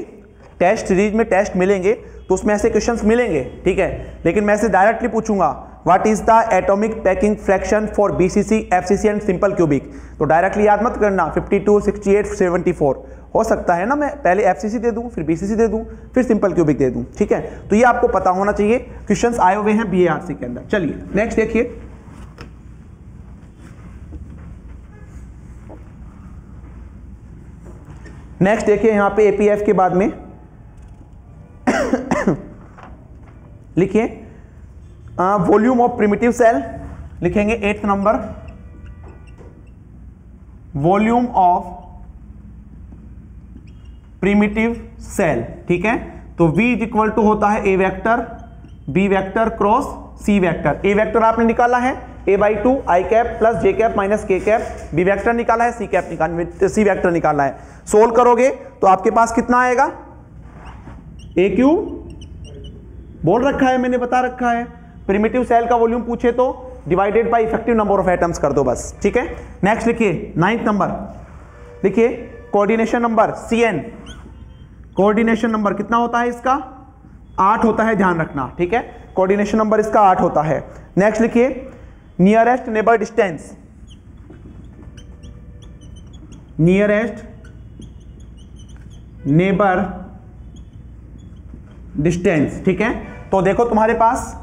टेस्ट सीरीज में टेस्ट मिलेंगे, तो उसमें ऐसे क्वेश्चंस मिलेंगे, ठीक है, लेकिन मैं ऐसे डायरेक्टली पूछूंगा what is the atomic packing fraction for BCC, FCC and simple cubic, तो डायरेक्टली याद मत करना 52, 68, 74। हो सकता है ना मैं पहले एफसीसी दे दूं, फिर बीसीसी दे दूं, फिर सिंपल क्यूबिक दे दूं, ठीक है। तो ये आपको पता होना चाहिए, क्वेश्चंस आए हुए हैं बीएआरसी के अंदर। चलिए नेक्स्ट देखिए, नेक्स्ट देखिए यहां पे एपीएफ के बाद में लिखिए वॉल्यूम ऑफ प्रिमिटिव सेल, लिखेंगे 8th number, volume of primitive cell, ठीक है। तो V इक्वल टू होता है A vector, B vector cross C vector. A vector आपने निकाला है A/2 I cap plus J cap minus K cap, B vector निकाला है, C वेक्टर निकाला है। सोल्व करोगे तो आपके पास कितना आएगा, A क्यूब बोल रखा है, मैंने बता रखा है। प्रिमिटिव सेल का वॉल्यूम पूछे तो divided by effective number of atoms कर दो बस, ठीक है। नेक्स्ट लिखिए 9th नंबर, लिखिए coordination number CN, coordination number कितना होता है इसका, 8 होता है, ध्यान रखना, ठीक है। कोऑर्डिनेशन नंबर इसका 8 होता है। नेक्स्ट लिखिए nearest neighbour distance, nearest neighbour distance, ठीक है। तो देखो तुम्हारे पास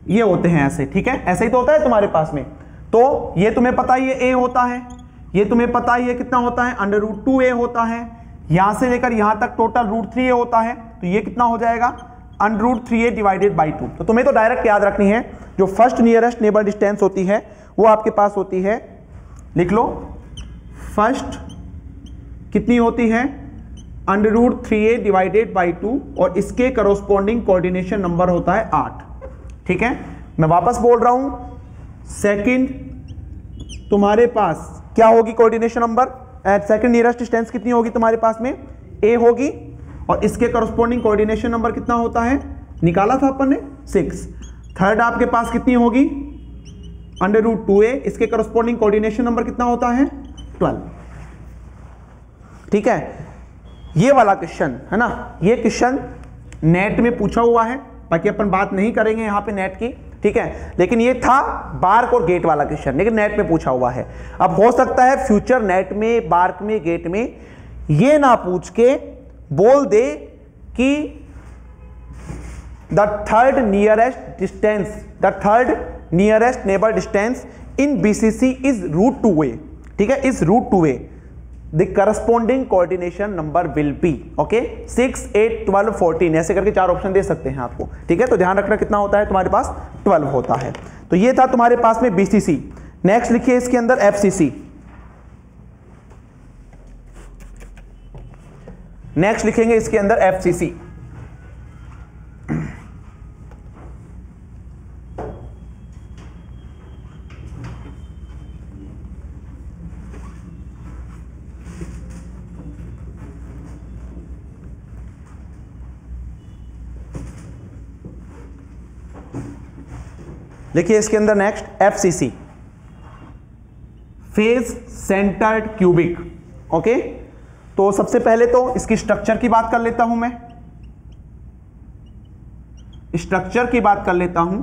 ये होते हैं ऐसे, ठीक है, ऐसे ही तो होता है तुम्हारे पास में। तो ये तुम्हें पता ही है A होता है, ये तुम्हें पता ही है कितना होता है, √2A होता है, यहां से लेकर यहां तक टोटल √3A होता है, तो ये कितना हो जाएगा √3A डिवाइडेड बाई 2। तो तुम्हें तो डायरेक्ट याद रखनी है, जो फर्स्ट नियरेस्ट नेबर डिस्टेंस होती है वो आपके पास होती है, लिख लो, फर्स्ट कितनी होती है √3A डिवाइडेड बाई 2, और इसके करोस्पॉन्डिंग कोऑर्डिनेशन नंबर होता है 8, ठीक है। मैं वापस बोल रहा हूं, सेकंड तुम्हारे पास क्या होगी coordination number, second nearest distance कितनी होगी तुम्हारे पास में, A होगी, और इसके कॉरस्पॉन्डिंग कोऑर्डिनेशन नंबर कितना होता है, निकाला था अपन ने 6। थर्ड आपके पास कितनी होगी √2A, इसके कॉरस्पॉन्डिंग कोऑर्डिनेशन नंबर कितना होता है 12, ठीक है। ये वाला क्वेश्चन है ना, ये क्वेश्चन नेट में पूछा हुआ है, बाकी अपन बात नहीं करेंगे यहां पे नेट की, ठीक है, लेकिन ये था बार्क और गेट वाला क्वेश्चन, लेकिन नेट में पूछा हुआ है। अब हो सकता है फ्यूचर नेट में, बार्क में, गेट में ये ना पूछ के बोल दे कि the third nearest neighbour distance in BCC is √2A, ठीक है, is √2A, the corresponding coordination number will be, okay, 6, 8, 12, 14, ऐसे करके 4 ऑप्शन दे सकते हैं आपको, ठीक है। तो ध्यान रखना कितना होता है तुम्हारे पास 12 होता है। तो ये था तुम्हारे पास में बीसीसी। नेक्स्ट लिखिए इसके अंदर एफसीसी, नेक्स्ट लिखेंगे इसके अंदर एफसीसी। लिखिए इसके अंदर next FCC, phase centred cubic. Okay, तो सबसे पहले तो इसकी स्ट्रक्चर की बात कर लेता हूं मैं, स्ट्रक्चर की बात कर लेता हूं।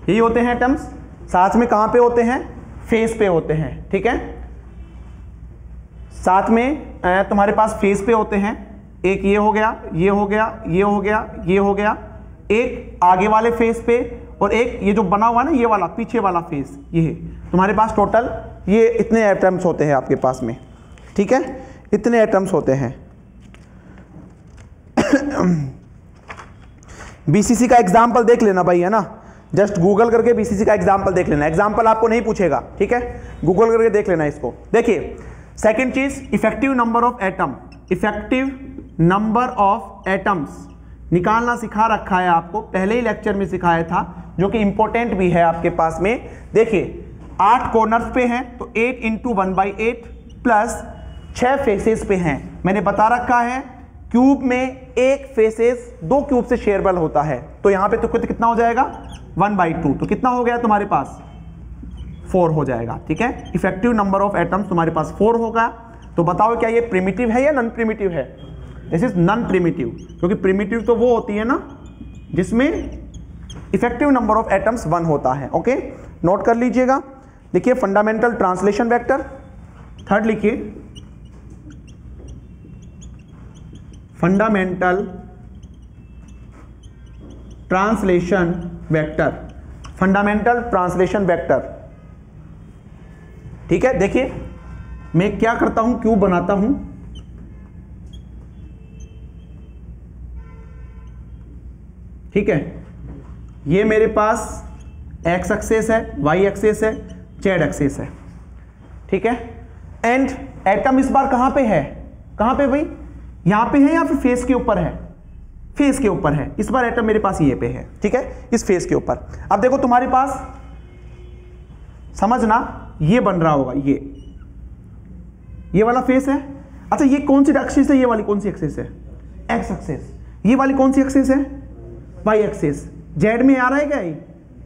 यही होते हैं एटम्स, साथ में कहां पे होते हैं, फेस पे होते हैं, ठीक है। साथ में तुम्हारे पास फेस पे होते हैं, एक ये हो गया, ये हो गया, ये हो गया, ये हो गया, एक आगे वाले फेस पे, और एक ये जो बना हुआ ना ये वाला पीछे वाला फेस, ये तुम्हारे पास टोटल ये इतने एटम्स होते हैं आपके पास में, ठीक है, इतने एटम्स होते हैं। बीसीसी का एग्जाम्पल देख लेना भाई, है ना, जस्ट गूगल करके बीसीसी का एग्जाम्पल देख लेना, एग्जाम्पल आपको नहीं पूछेगा, ठीक है, गूगल करके देख लेना इसको। देखिए सेकंड चीज, effective number of atom, effective number of atoms निकालना सिखा रखा है आपको, पहले ही लेक्चर में सिखाया था, जो कि इंपॉर्टेंट भी है आपके पास में। देखिए 8 कॉर्नर्स पे हैं, तो 8 × 1/8 प्लस 6 फेसेस पे हैं। मैंने बता रखा है क्यूब में एक फेसेस 2 क्यूब से शेयरेबल होता है, तो यहां पे तो कितना हो जाएगा 1/2, तो कितना हो गया तुम्हारे पास 4 हो जाएगा, ठीक है। इफेक्टिव नंबर ऑफ एटम्स तुम्हारे पास 4 होगा। तो बताओ क्या ये प्रिमिटिव है या नॉन प्रिमिटिव है? दिस इज नॉन प्रिमिटिव, क्योंकि प्रिमिटिव तो वो होती है ना जिसमें इफेक्टिव नंबर ऑफ एटम्स 1 होता है। ओके, नोट कर लीजिएगा। लिखिए फंडामेंटल ट्रांसलेशन वेक्टर, थर्ड लिखिए fundamental translation vector, fundamental translation vector, ठीक है। देखिए मैं क्या करता हूं, क्यूब बनाता हूं, ठीक है, ये मेरे पास एक्स एक्सेस है, वाई एक्सेस है, जेड एक्सेस है, ठीक है। एंड एटम इस बार कहां पे है, कहां पे भाई, यहां पे है या फिर फेस के ऊपर है, फेस के ऊपर है, इस बार एटम मेरे पास ये पे है, ठीक है, इस फेस के ऊपर। अब देखो तुम्हारे पास समझना, ये बन रहा होगा, ये वाला फेस है। अच्छा ये कौन सी एक्सिस है, ये वाली कौन सी एक्सिस है, एक्स एक्सिस। ये वाली कौन सी एक्सिस है, वाई एक्सिस। जेड में आ रहा है क्या, ये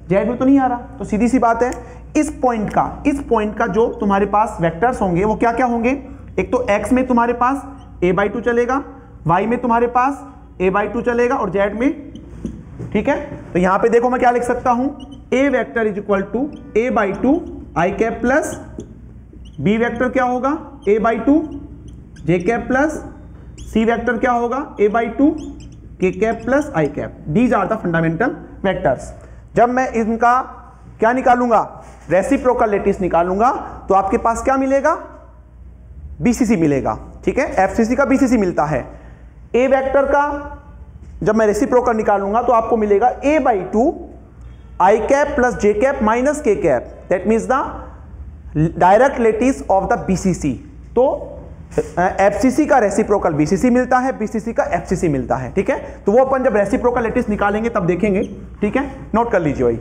जेड में तो नहीं आ रहा, तो सीधी सी बात है इस पॉइंट का जो तुम्हारे पास वेक्टर्स होंगे वो क्या क्या होंगे, एक तो एक्स में तुम्हारे पास a/2 चलेगा, वाई में तुम्हारे पास a/2 चलेगा, और जेड में, ठीक है। तो यहां पे देखो मैं क्या लिख सकता हूं, a vector is equal to a/2 i cap plus b vector क्या होगा a/2 j cap plus c vector क्या होगा a/2 k cap plus i cap. These are the fundamental vectors. जब मैं इनका क्या निकालूंगा, रेसिप्रोकल लैटिस निकालूंगा, तो आपके पास क्या मिलेगा, बीसीसी मिलेगा, ठीक है। एफसीसी का बीसीसी मिलता है। ए वेक्टर का जब मैं रेसिप्रोकल निकालूंगा तो आपको मिलेगा a/2 i cap plus j cap minus k cap, that means the direct lattice of the BCC. तो एफसीसी का रेसिप्रोकल बीसीसी मिलता है, बीसीसी का एफसीसी मिलता है, ठीक है। तो वो अपन जब रेसिप्रोकल लैटिस निकालेंगे तब देखेंगे, ठीक है, नोट कर लीजिए भाई।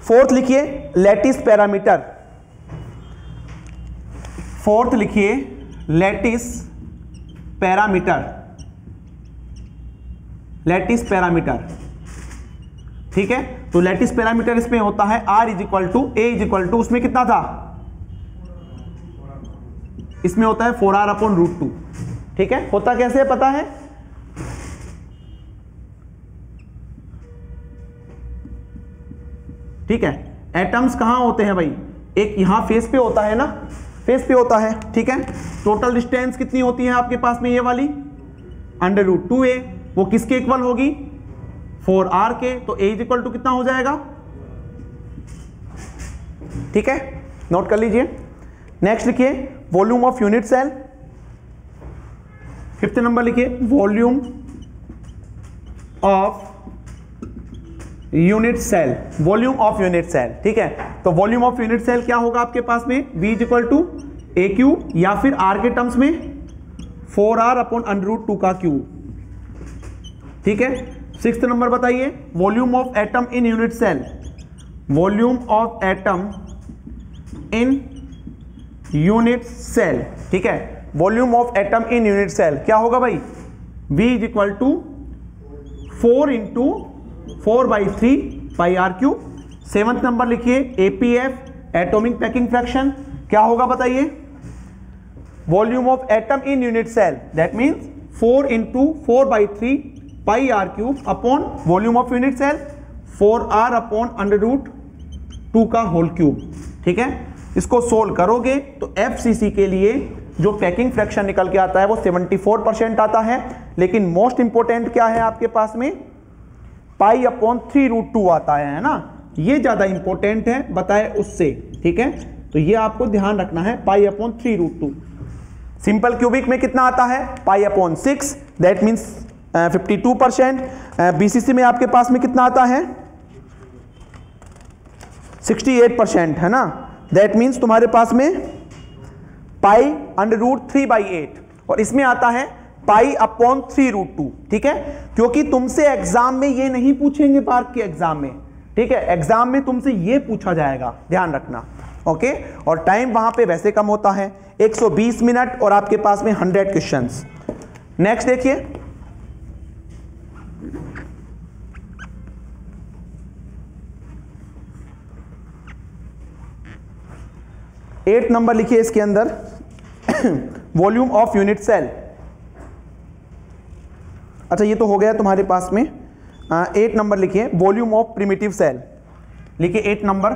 फोर्थ लिखिए लैटिस पैरामीटर, फोर्थ लिखिए लैटिस पैरामीटर, लैटिस पैरामीटर, ठीक है। तो लैटिस पैरामीटर इसमें होता है r is equal to a is equal to, उसमें कितना था, इसमें होता है 4r/√2, ठीक है। होता कैसे है पता है, ठीक है। एटम्स कहां होते हैं भाई, एक यहां फेस पे होता है ना, फेस पे होता है, ठीक है। टोटल डिस्टेंस कितनी होती है आपके पास में, ये वाली √2a, वो किसके इक्वल होगी 4r के, तो a इज इक्वल टू कितना हो जाएगा, ठीक है, नोट कर लीजिए। नेक्स्ट लिखिए volume of unit cell, fifth number लिखिए volume of unit cell, volume of unit cell, ठीक है। तो वॉल्यूम ऑफ यूनिट सेल क्या होगा आपके पास में, v is equal to a cube, या फिर r के टर्म्स में 4r/√2 का क्यूब, ठीक है। सिक्स्थ नंबर बताइए volume of atom in unit cell, volume of atom in unit cell, ठीक है। Volume of atom in unit cell क्या होगा भाई, V is equal to 4 into 4/3 pi R cube. 7th number लिखिए APF atomic packing fraction क्या होगा बताइए, volume of atom in unit cell that means 4 into 4/3 pi R cube upon volume of unit cell 4r upon √2 का whole cube, ठीक है। इसको solve करोगे तो FCC के लिए जो पैकिंग फ्रैक्शन निकल के आता है वो 74% आता है, लेकिन मोस्ट इंपोर्टेंट क्या है आपके पास में, पाई अपॉन 3√2 आता है ना, ये ज्यादा इंपॉर्टेंट है बताए उससे, ठीक है। तो ये आपको ध्यान रखना है, पाई अपॉन 3√2। सिंपल क्यूबिक में कितना आता है, pi upon 6 that means 52%। BCC में आपके पास में कितना आता है 68% है ना, दैट मीन्स तुम्हारे पास में पाई √3/8 और इसमें आता है पाई अपॉन 3√2, ठीक है। क्योंकि तुमसे एग्जाम में ये नहीं पूछेंगे पार्क के एग्जाम में, ठीक है, एग्जाम में तुमसे ये पूछा जाएगा, ध्यान रखना, ओके। और टाइम वहां पे वैसे कम होता है 120 मिनट और आपके पास में 100 क्वेश्चंस। नेक्स्ट देखिए, 8 नंबर लिखिए इसके अंदर वॉल्यूम ऑफ यूनिट सेल। अच्छा ये तो हो गया तुम्हारे पास में। 8 नंबर लिखिए वॉल्यूम ऑफ प्रिमिटिव सेल, लिखिए 8 number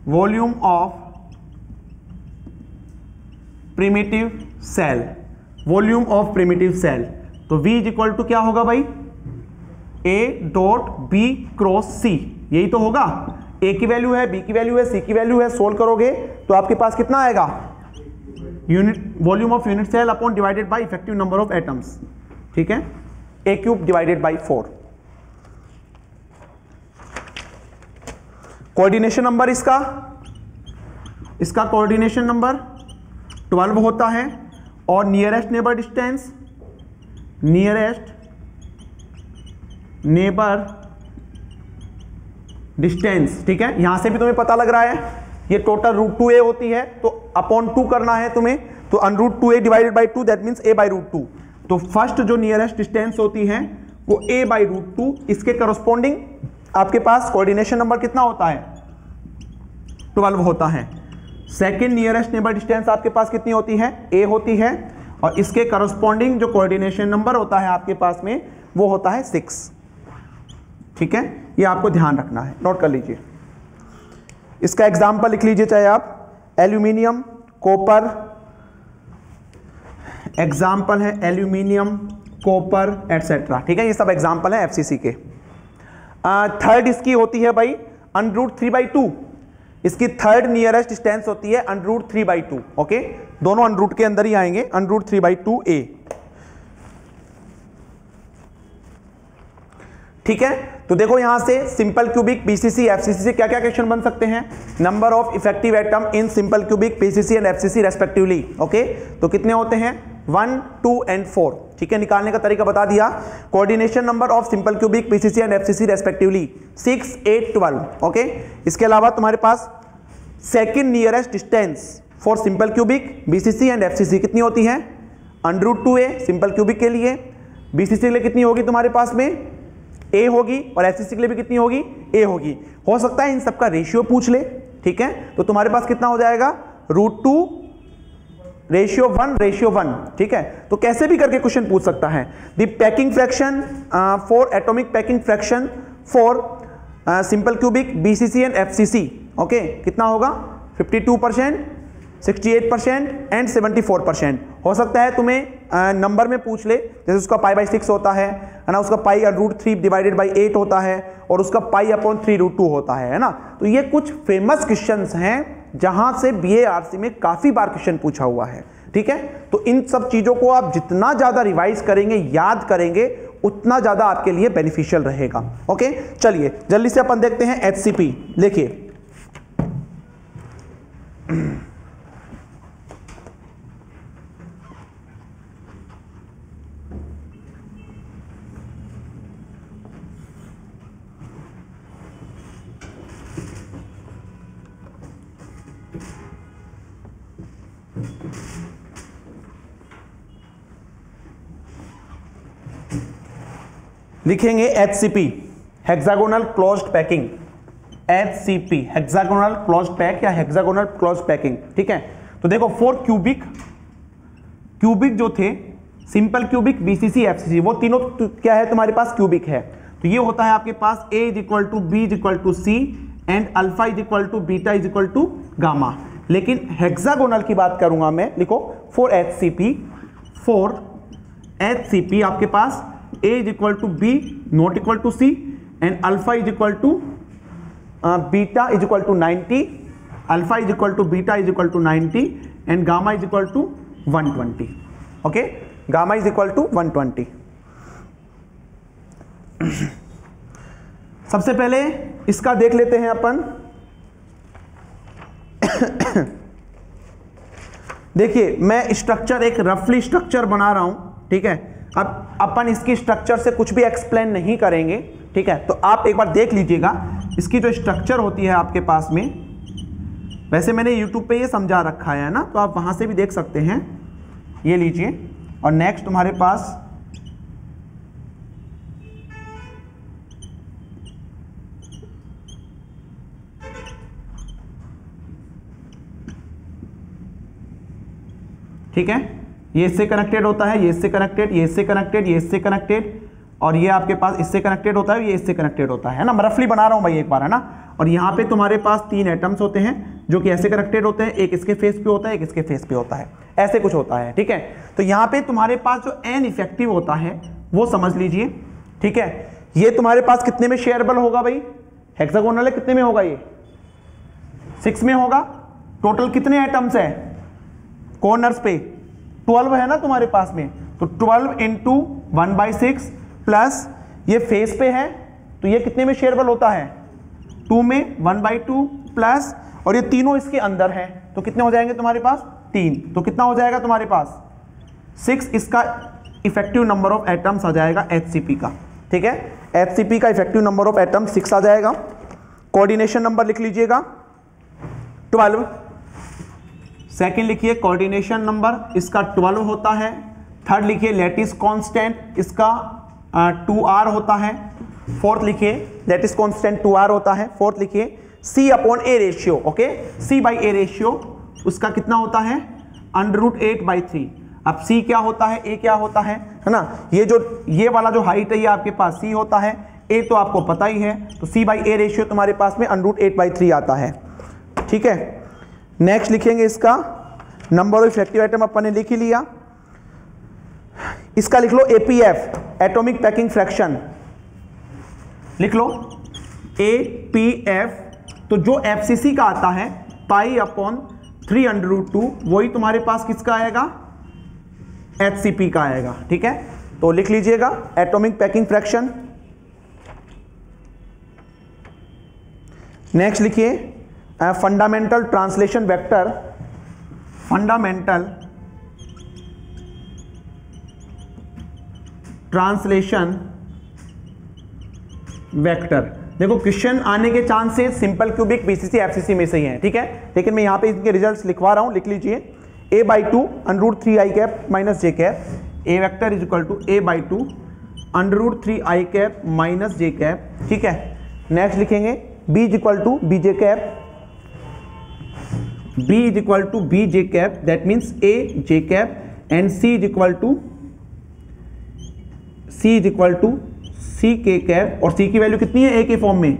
volume of primitive cell, volume of primitive cell. तो V इज इक्वल टू क्या होगा भाई, A.B×C, यही तो होगा। A की वैल्यू है, B की वैल्यू है, C की वैल्यू है, सोल्व करोगे तो आपके पास कितना आएगा, unit volume of unit cell upon divided by effective number of atoms, ठीक है, A³ divided by 4। Coordination number इसका कोऑर्डिनेशन नंबर 12 होता है और nearest neighbour distance, nearest neighbour distance, ठीक है। यहां से भी तुम्हें पता लग रहा है ये टोटल √2a होती है तो अपॉन 2 करना है तुम्हें, तो √2a divided by 2 that means a/√2। तो फर्स्ट जो नियरेस्ट डिस्टेंस होती है वो a/√2, इसके करस्पॉन्डिंग आपके पास कोऑर्डिनेशन नंबर कितना होता है, 12 होता है। सेकंड नियरेस्ट नेबर डिस्टेंस आपके पास कितनी होती है, a होती है, और इसके करस्पॉन्डिंग जो कोऑर्डिनेशन नंबर होता है आपके पास में वो होता है 6, ठीक है। ये आपको ध्यान रखना है, नोट कर लीजिए। इसका एग्जाम्पल लिख लीजिए, चाहे आप एल्यूमिनियम, कॉपर, एग्जाम्पल है एल्यूमिनियम, कॉपर एटसेट्रा, ठीक है। ये सब एग्जाम्पल है FCC के। थर्ड इसकी होती है भाई √3/2, इसकी थर्ड नियरेस्ट डिस्टेंस होती है √3/2, ओके। दोनों अनरूट के अंदर ही आएंगे, √3/2a, ठीक है। तो देखो यहां से सिंपल क्यूबिक, BCC, FCC से क्या क्या क्वेश्चन बन सकते हैं, number of effective atom in simple cubic, BCC and FCC respectively, okay. तो कितने होते हैं 1, 2 एंड 4, ठीक है। निकालने का तरीका बता दिया। Coordination number of simple cubic, BCC and FCC respectively 6, 8, 12, okay. इसके अलावा तुम्हारे पास second nearest distance for simple cubic, BCC and FCC कितनी होती है, √2a सिंपल क्यूबिक के लिए, BCC के लिए कितनी होगी तुम्हारे पास में A होगी, और FCC के लिए भी कितनी होगी, A होगी। हो सकता है इन सबका रेशियो पूछ ले, ठीक है। तो तुम्हारे पास कितना हो जाएगा, √2:1:1, ठीक है। तो कैसे भी करके क्वेश्चन पूछ सकता है। The packing fraction for atomic packing fraction for simple cubic, BCC and FCC, okay, कितना होगा 52%, 68% एंड 74%। हो सकता है तुम्हें नंबर में पूछ ले, जैसे उसका π/6 होता है ना, उसका पाई √3 डिवाइडेड बाई 8 होता है, और उसका पाई अपॉन 3√2 होता है ना। तो ये कुछ फेमस क्वेश्चंस हैं जहां से BARC में काफी बार क्वेश्चन पूछा हुआ है, ठीक है। तो इन सब चीजों को आप जितना ज्यादा रिवाइज करेंगे, याद करेंगे, उतना ज्यादा आपके लिए बेनिफिशियल रहेगा, ओके। चलिए जल्दी से अपन देखते हैं HCP, देखिए लिखेंगे HCP, hexagonal closed packing, HCP hexagonal closed pack या हेक्सागोनल क्लोज्ड पैकिंग, ठीक है। तो देखो 4 क्यूबिक जो थे, सिंपल क्यूबिक, BCC, FCC, वो तीनों क्या है तुम्हारे पास, क्यूबिक है। तो ये होता है आपके पास A = B = C and alpha = beta = gamma. लेकिन हेक्सागोनल की बात करूंगा मैं, लिखो 4 HCP आपके पास A = B ≠ C and alpha beta = 90, alpha beta = 90 and gamma = 120। Okay, gamma = 120। सबसे पहले इसका देख लेते हैं अपन। देखिए मैं स्ट्रक्चर, एक रफली स्ट्रक्चर बना रहा हूं, ठीक है। अब अपन इसकी स्ट्रक्चर से कुछ भी एक्सप्लेन नहीं करेंगे, ठीक है। तो आप एक बार देख लीजिएगा इसकी जो स्ट्रक्चर होती है आपके पास में। वैसे मैंने YouTube पे ये समझा रखा है ना, तो आप वहां से भी देख सकते हैं। ये लीजिए, और नेक्स्ट तुम्हारे पास ठीक है, ये इससे कनेक्टेड होता है, ये इससे कनेक्टेड, ये इससे कनेक्टेड, ये इससे कनेक्टेड, और ये आपके पास इससे कनेक्टेड होता है, ये इससे कनेक्टेड होता है ना। मैं रफली बना रहा हूं भाई एक बार, है ना। और यहाँ पे तुम्हारे पास 3 एटम्स होते हैं जो कि ऐसे कनेक्टेड होते हैं, एक इसके फेस पे होता है, एक इसके फेस पे होता है, ऐसे कुछ होता है, ठीक है। तो यहाँ पे तुम्हारे पास जो N इफेक्टिव होता है वो समझ लीजिए, ठीक है। ये तुम्हारे पास कितने में शेयरेबल होगा भाई, हेक्सागोनल है, कितने में होगा ये, 6 में होगा। टोटल कितने एटम्स है कॉर्नर्स पे, 12 है ना तुम्हारे पास में। तो 12 × 1/6 प्लस ये फेस पे है, तो ये कितने में शेयरेबल होता है, 2 में, 1/2 प्लस, और ये तीनों इसके अंदर है, तो कितने हो जाएंगे तुम्हारे पास, 3। तो कितना हो जाएगा तुम्हारे पास, 6। इसका इफेक्टिव नंबर ऑफ एटम्स आ जाएगा HCP का, ठीक है। HCP का इफेक्टिव नंबर ऑफ एटम्स 6 आ जाएगा। कोऑर्डिनेशन नंबर लिख लीजिएगा 12। सेकेंड लिखिए कोऑर्डिनेशन नंबर, इसका 12 होता है। थर्ड लिखिए लैटिस कांस्टेंट, इसका 2r होता है। फोर्थ लिखिए लैटिस कांस्टेंट 2r होता है। फोर्थ लिखिए C/A ratio, okay, C/A ratio उसका कितना होता है, √8/3। अब C क्या होता है, A क्या होता है ना। ये वाला जो हाइट है ये आपके पास C होता है, A तो आपको पता ही है, तो C/A रेशियो तुम्हारे पास में √8/3 आता है, ठीक है। नेक्स्ट लिखेंगे इसका नंबर ऑफ इफेक्टिव आइटम, अपन ने लिख ही लिया। इसका लिख लो APF, एटॉमिक पैकिंग फ्रैक्शन, लिख लो APF। तो जो FCC का आता है π/3√2, वही तुम्हारे पास किसका आएगा, HCP का आएगा, ठीक है। तो लिख लीजिएगा एटॉमिक पैकिंग फ्रैक्शन। नेक्स्ट लिखिए fundamental translation vector, fundamental translation vector. देखो क्वेश्चन आने के chances simple cubic, BCC, FCC में से ही है, ठीक है। लेकिन मैं यहां पे इनके रिजल्ट्स लिखवा रहा हूं, लिख लीजिए A/2 √3i cap minus j cap, A vector = A/2 √3i cap minus j cap, ठीक है। नेक्स्ट लिखेंगे B = BJ cap, B = BJ cap, that means A J cap, and C = CK cap. और C की value कितनी है A के form में,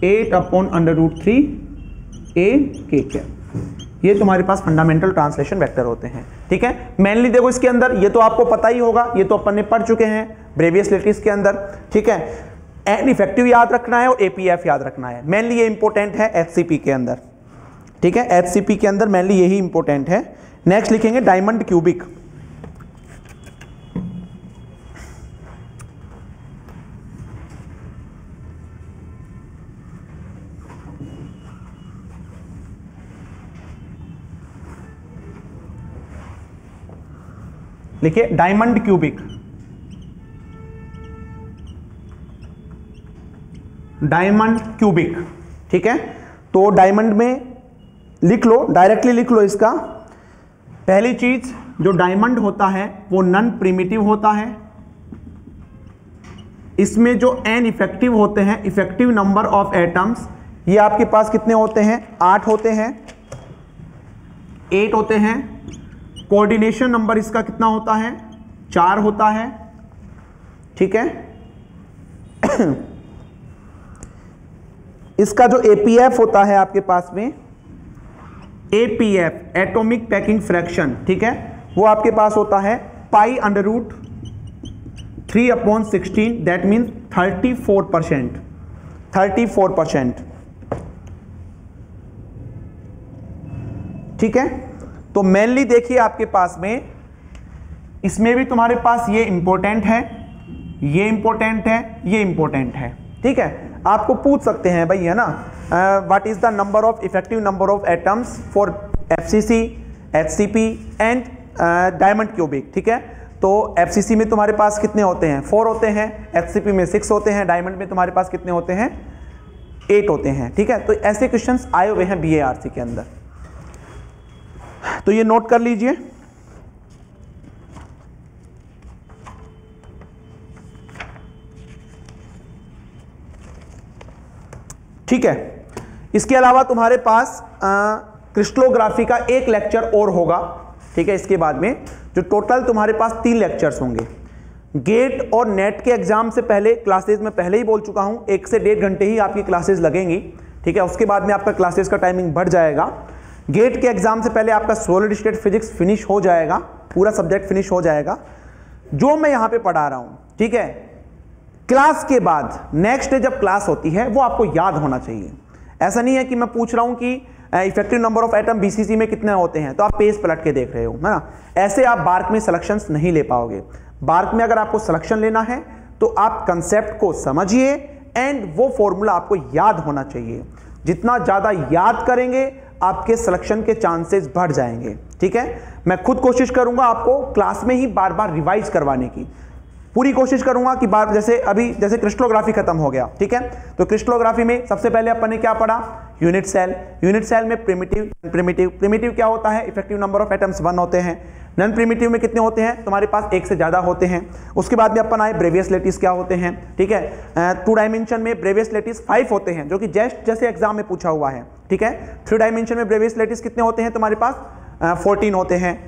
8/√3 AK cap. ये तुम्हारे पास फंडामेंटल ट्रांसलेशन वेक्टर होते हैं, ठीक है। मेनली देखो इसके अंदर, ये तो आपको पता ही होगा, ये तो अपन ने पढ़ चुके हैं ब्रेवियस लैटिस के अंदर, ठीक है। N इफेक्टिव याद रखना है और APF याद रखना है, मेनली ये इंपॉर्टेंट है HCP के अंदर, ठीक है। HCP के अंदर मेनली यही इंपॉर्टेंट है। नेक्स्ट लिखेंगे डायमंड क्यूबिक, लिखिए डायमंड क्यूबिक, डायमंड क्यूबिक, ठीक है। तो डायमंड में लिख लो, डायरेक्टली लिख लो इसका। पहली चीज जो डायमंड होता है वो नॉन प्रिमिटिव होता है, इसमें जो n इफेक्टिव होते हैं, इफेक्टिव नंबर ऑफ एटम्स, ये आपके पास कितने होते हैं? 8 होते हैं, 8 होते हैं। कोऑर्डिनेशन नंबर इसका कितना होता है? 4 होता है, ठीक है। इसका जो APF होता है आपके पास में, APF एटॉमिक पैकिंग फ्रैक्शन, ठीक है, वो आपके पास होता है π√3/16, दैट मीन्स 34%, 34%, ठीक है। तो मेनली देखिए आपके पास में, इसमें भी तुम्हारे पास ये इंपॉर्टेंट है, ये इंपॉर्टेंट है, ये इंपॉर्टेंट है, ठीक है। आपको पूछ सकते हैं भाई, है ना, what is the number of effective number of atoms for FCC, HCP and diamond cubic, ठीक है। तो FCC में तुम्हारे पास कितने होते हैं? 4 होते हैं, HCP में 6 होते हैं, डायमंड में तुम्हारे पास कितने होते हैं? 8 होते हैं, ठीक है। तो ऐसे क्वेश्चंस आए हुए हैं BARC के अंदर, तो ये नोट कर लीजिए। ठीक है, इसके अलावा तुम्हारे पास क्रिस्टलोग्राफी का एक लेक्चर और होगा, ठीक है। इसके बाद में जो टोटल तुम्हारे पास 3 लेक्चर्स होंगे। गेट और नेट के एग्जाम से पहले क्लासेस में पहले ही बोल चुका हूं, 1 से 1.5 घंटे ही आपकी क्लासेस लगेंगी, ठीक है। उसके बाद में आपका क्लासेस का टाइमिंग बढ़ जाएगा। गेट के एग्जाम से पहले आपका सॉलिड स्टेट फिजिक्स फिनिश हो जाएगा, पूरा सब्जेक्ट फिनिश हो जाएगा जो मैं यहां पे पढ़ा रहा हूं, ठीक है। क्लास के बाद नेक्स्ट डे जब क्लास होती है वो आपको याद होना चाहिए। ऐसा नहीं है कि मैं पूछ रहा हूं कि effective number of atom BCC में कितने होते हैं तो आप पेज पलट के देख रहे हो, है ना। ऐसे आप बार्क में सिलेक्शंस नहीं ले पाओगे। बार्क में अगर आपको सिलेक्शन लेना है तो आप कंसेप्ट को समझिए एंड वो फॉर्मूला आपको याद होना चाहिए। जितना ज़्यादा याद करेंगे आपके सिलेक्शन के चांसेस बढ़ जाएंगे, ठीक है। मैं खुद कोशिश करूंगा आपको क्लास में ही बार बार रिवाइज करवाने की, पूरी कोशिश करूंगा कि बार जैसे क्रिस्टलोग्राफी खत्म हो गया, ठीक है। तो क्रिस्टलोग्राफी में सबसे पहले अपन ने क्या पढ़ा? Unit cell. यूनिट सेल में प्रिमिटिव क्या होता है? इफेक्टिव नंबर ऑफ एटम्स 1 होते हैं। नॉन प्रिमिटिव में कितने होते हैं? तुम्हारे पास 1 से ज्यादा होते हैं। उसके बाद में अपन आए ब्रेवियस लेटिस क्या होते हैं, ठीक है। 2 डायमेंशन में ब्रेवियस लेटिस 5 होते हैं, जो कि जैसे एग्जाम में पूछा हुआ है, ठीक है। 3 डायमेंशन में ब्रेवियस लेटिस कितने होते हैं? तुम्हारे पास 14 होते हैं।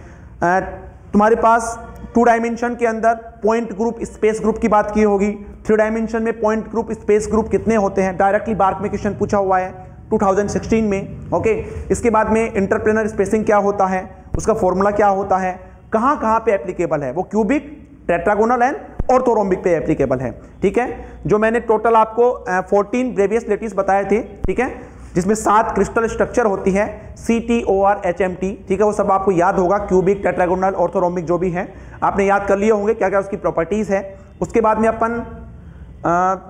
तुम्हारे पास 2 डायमेंशन के अंदर पॉइंट ग्रुप, स्पेस ग्रुप की बात की होगी। 3 डायमेंशन में पॉइंट ग्रुप, स्पेस ग्रुप कितने होते हैं? डायरेक्टली बार्क में क्वेश्चन पूछा हुआ है 2016 में, ओके। इसके बाद में इंटरप्लेनर स्पेसिंग क्या होता है, उसका फॉर्मूला क्या होता है, कहां कहां पे एप्लीकेबल है, वो क्यूबिक, टेट्रागोनल एंड ऑर्थोरोम्बिक पे एप्लीकेबल है, ठीक है। जो मैंने टोटल आपको 14 ब्रेवियस लेटिस बताए थे, ठीक है, जिसमें 7 क्रिस्टल स्ट्रक्चर होती है, CTOR HMT, ठीक है। वो सब आपको याद होगा, क्यूबिक, टेट्रागोनल, ऑर्थोरोम्बिक जो भी है आपने याद कर लिए होंगे क्या क्या उसकी प्रॉपर्टीज है। उसके बाद में अपन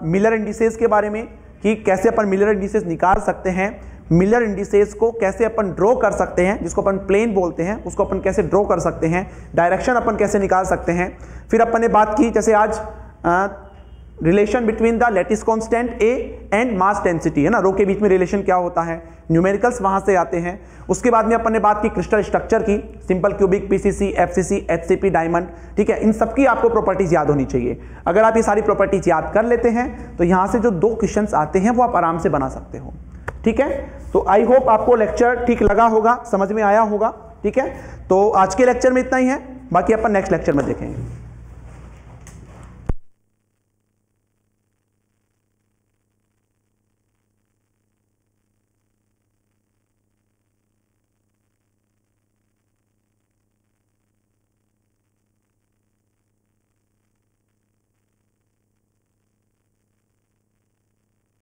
मिलर इंडिसेस के बारे में कि कैसे अपन मिलर इंडिसेस निकाल सकते हैं, मिलर इंडिसेस को कैसे अपन ड्रॉ कर सकते हैं, जिसको अपन प्लेन बोलते हैं, उसको अपन कैसे ड्रॉ कर सकते हैं, डायरेक्शन अपन कैसे निकाल सकते हैं। फिर अपन ने बात की जैसे आज relation between the lattice constant A and mass density, है ना, रो के बीच में रिलेशन क्या होता है, न्यूमेरिकल्स वहां से आते हैं। उसके बाद में अपन ने बात की क्रिस्टल स्ट्रक्चर की, simple cubic, PCC, FCC, HCP, diamond, ठीक है। इन सबकी आपको प्रॉपर्टीज याद होनी चाहिए। अगर आप ये सारी प्रॉपर्टीज याद कर लेते हैं तो यहां से जो 2 क्वेश्चंस आते हैं वो आप आराम से बना सकते हो, ठीक है। तो आई होप आपको लेक्चर ठीक लगा होगा, समझ में आया होगा, ठीक है। तो आज के लेक्चर में इतना ही है, बाकी अपन नेक्स्ट लेक्चर में देखेंगे।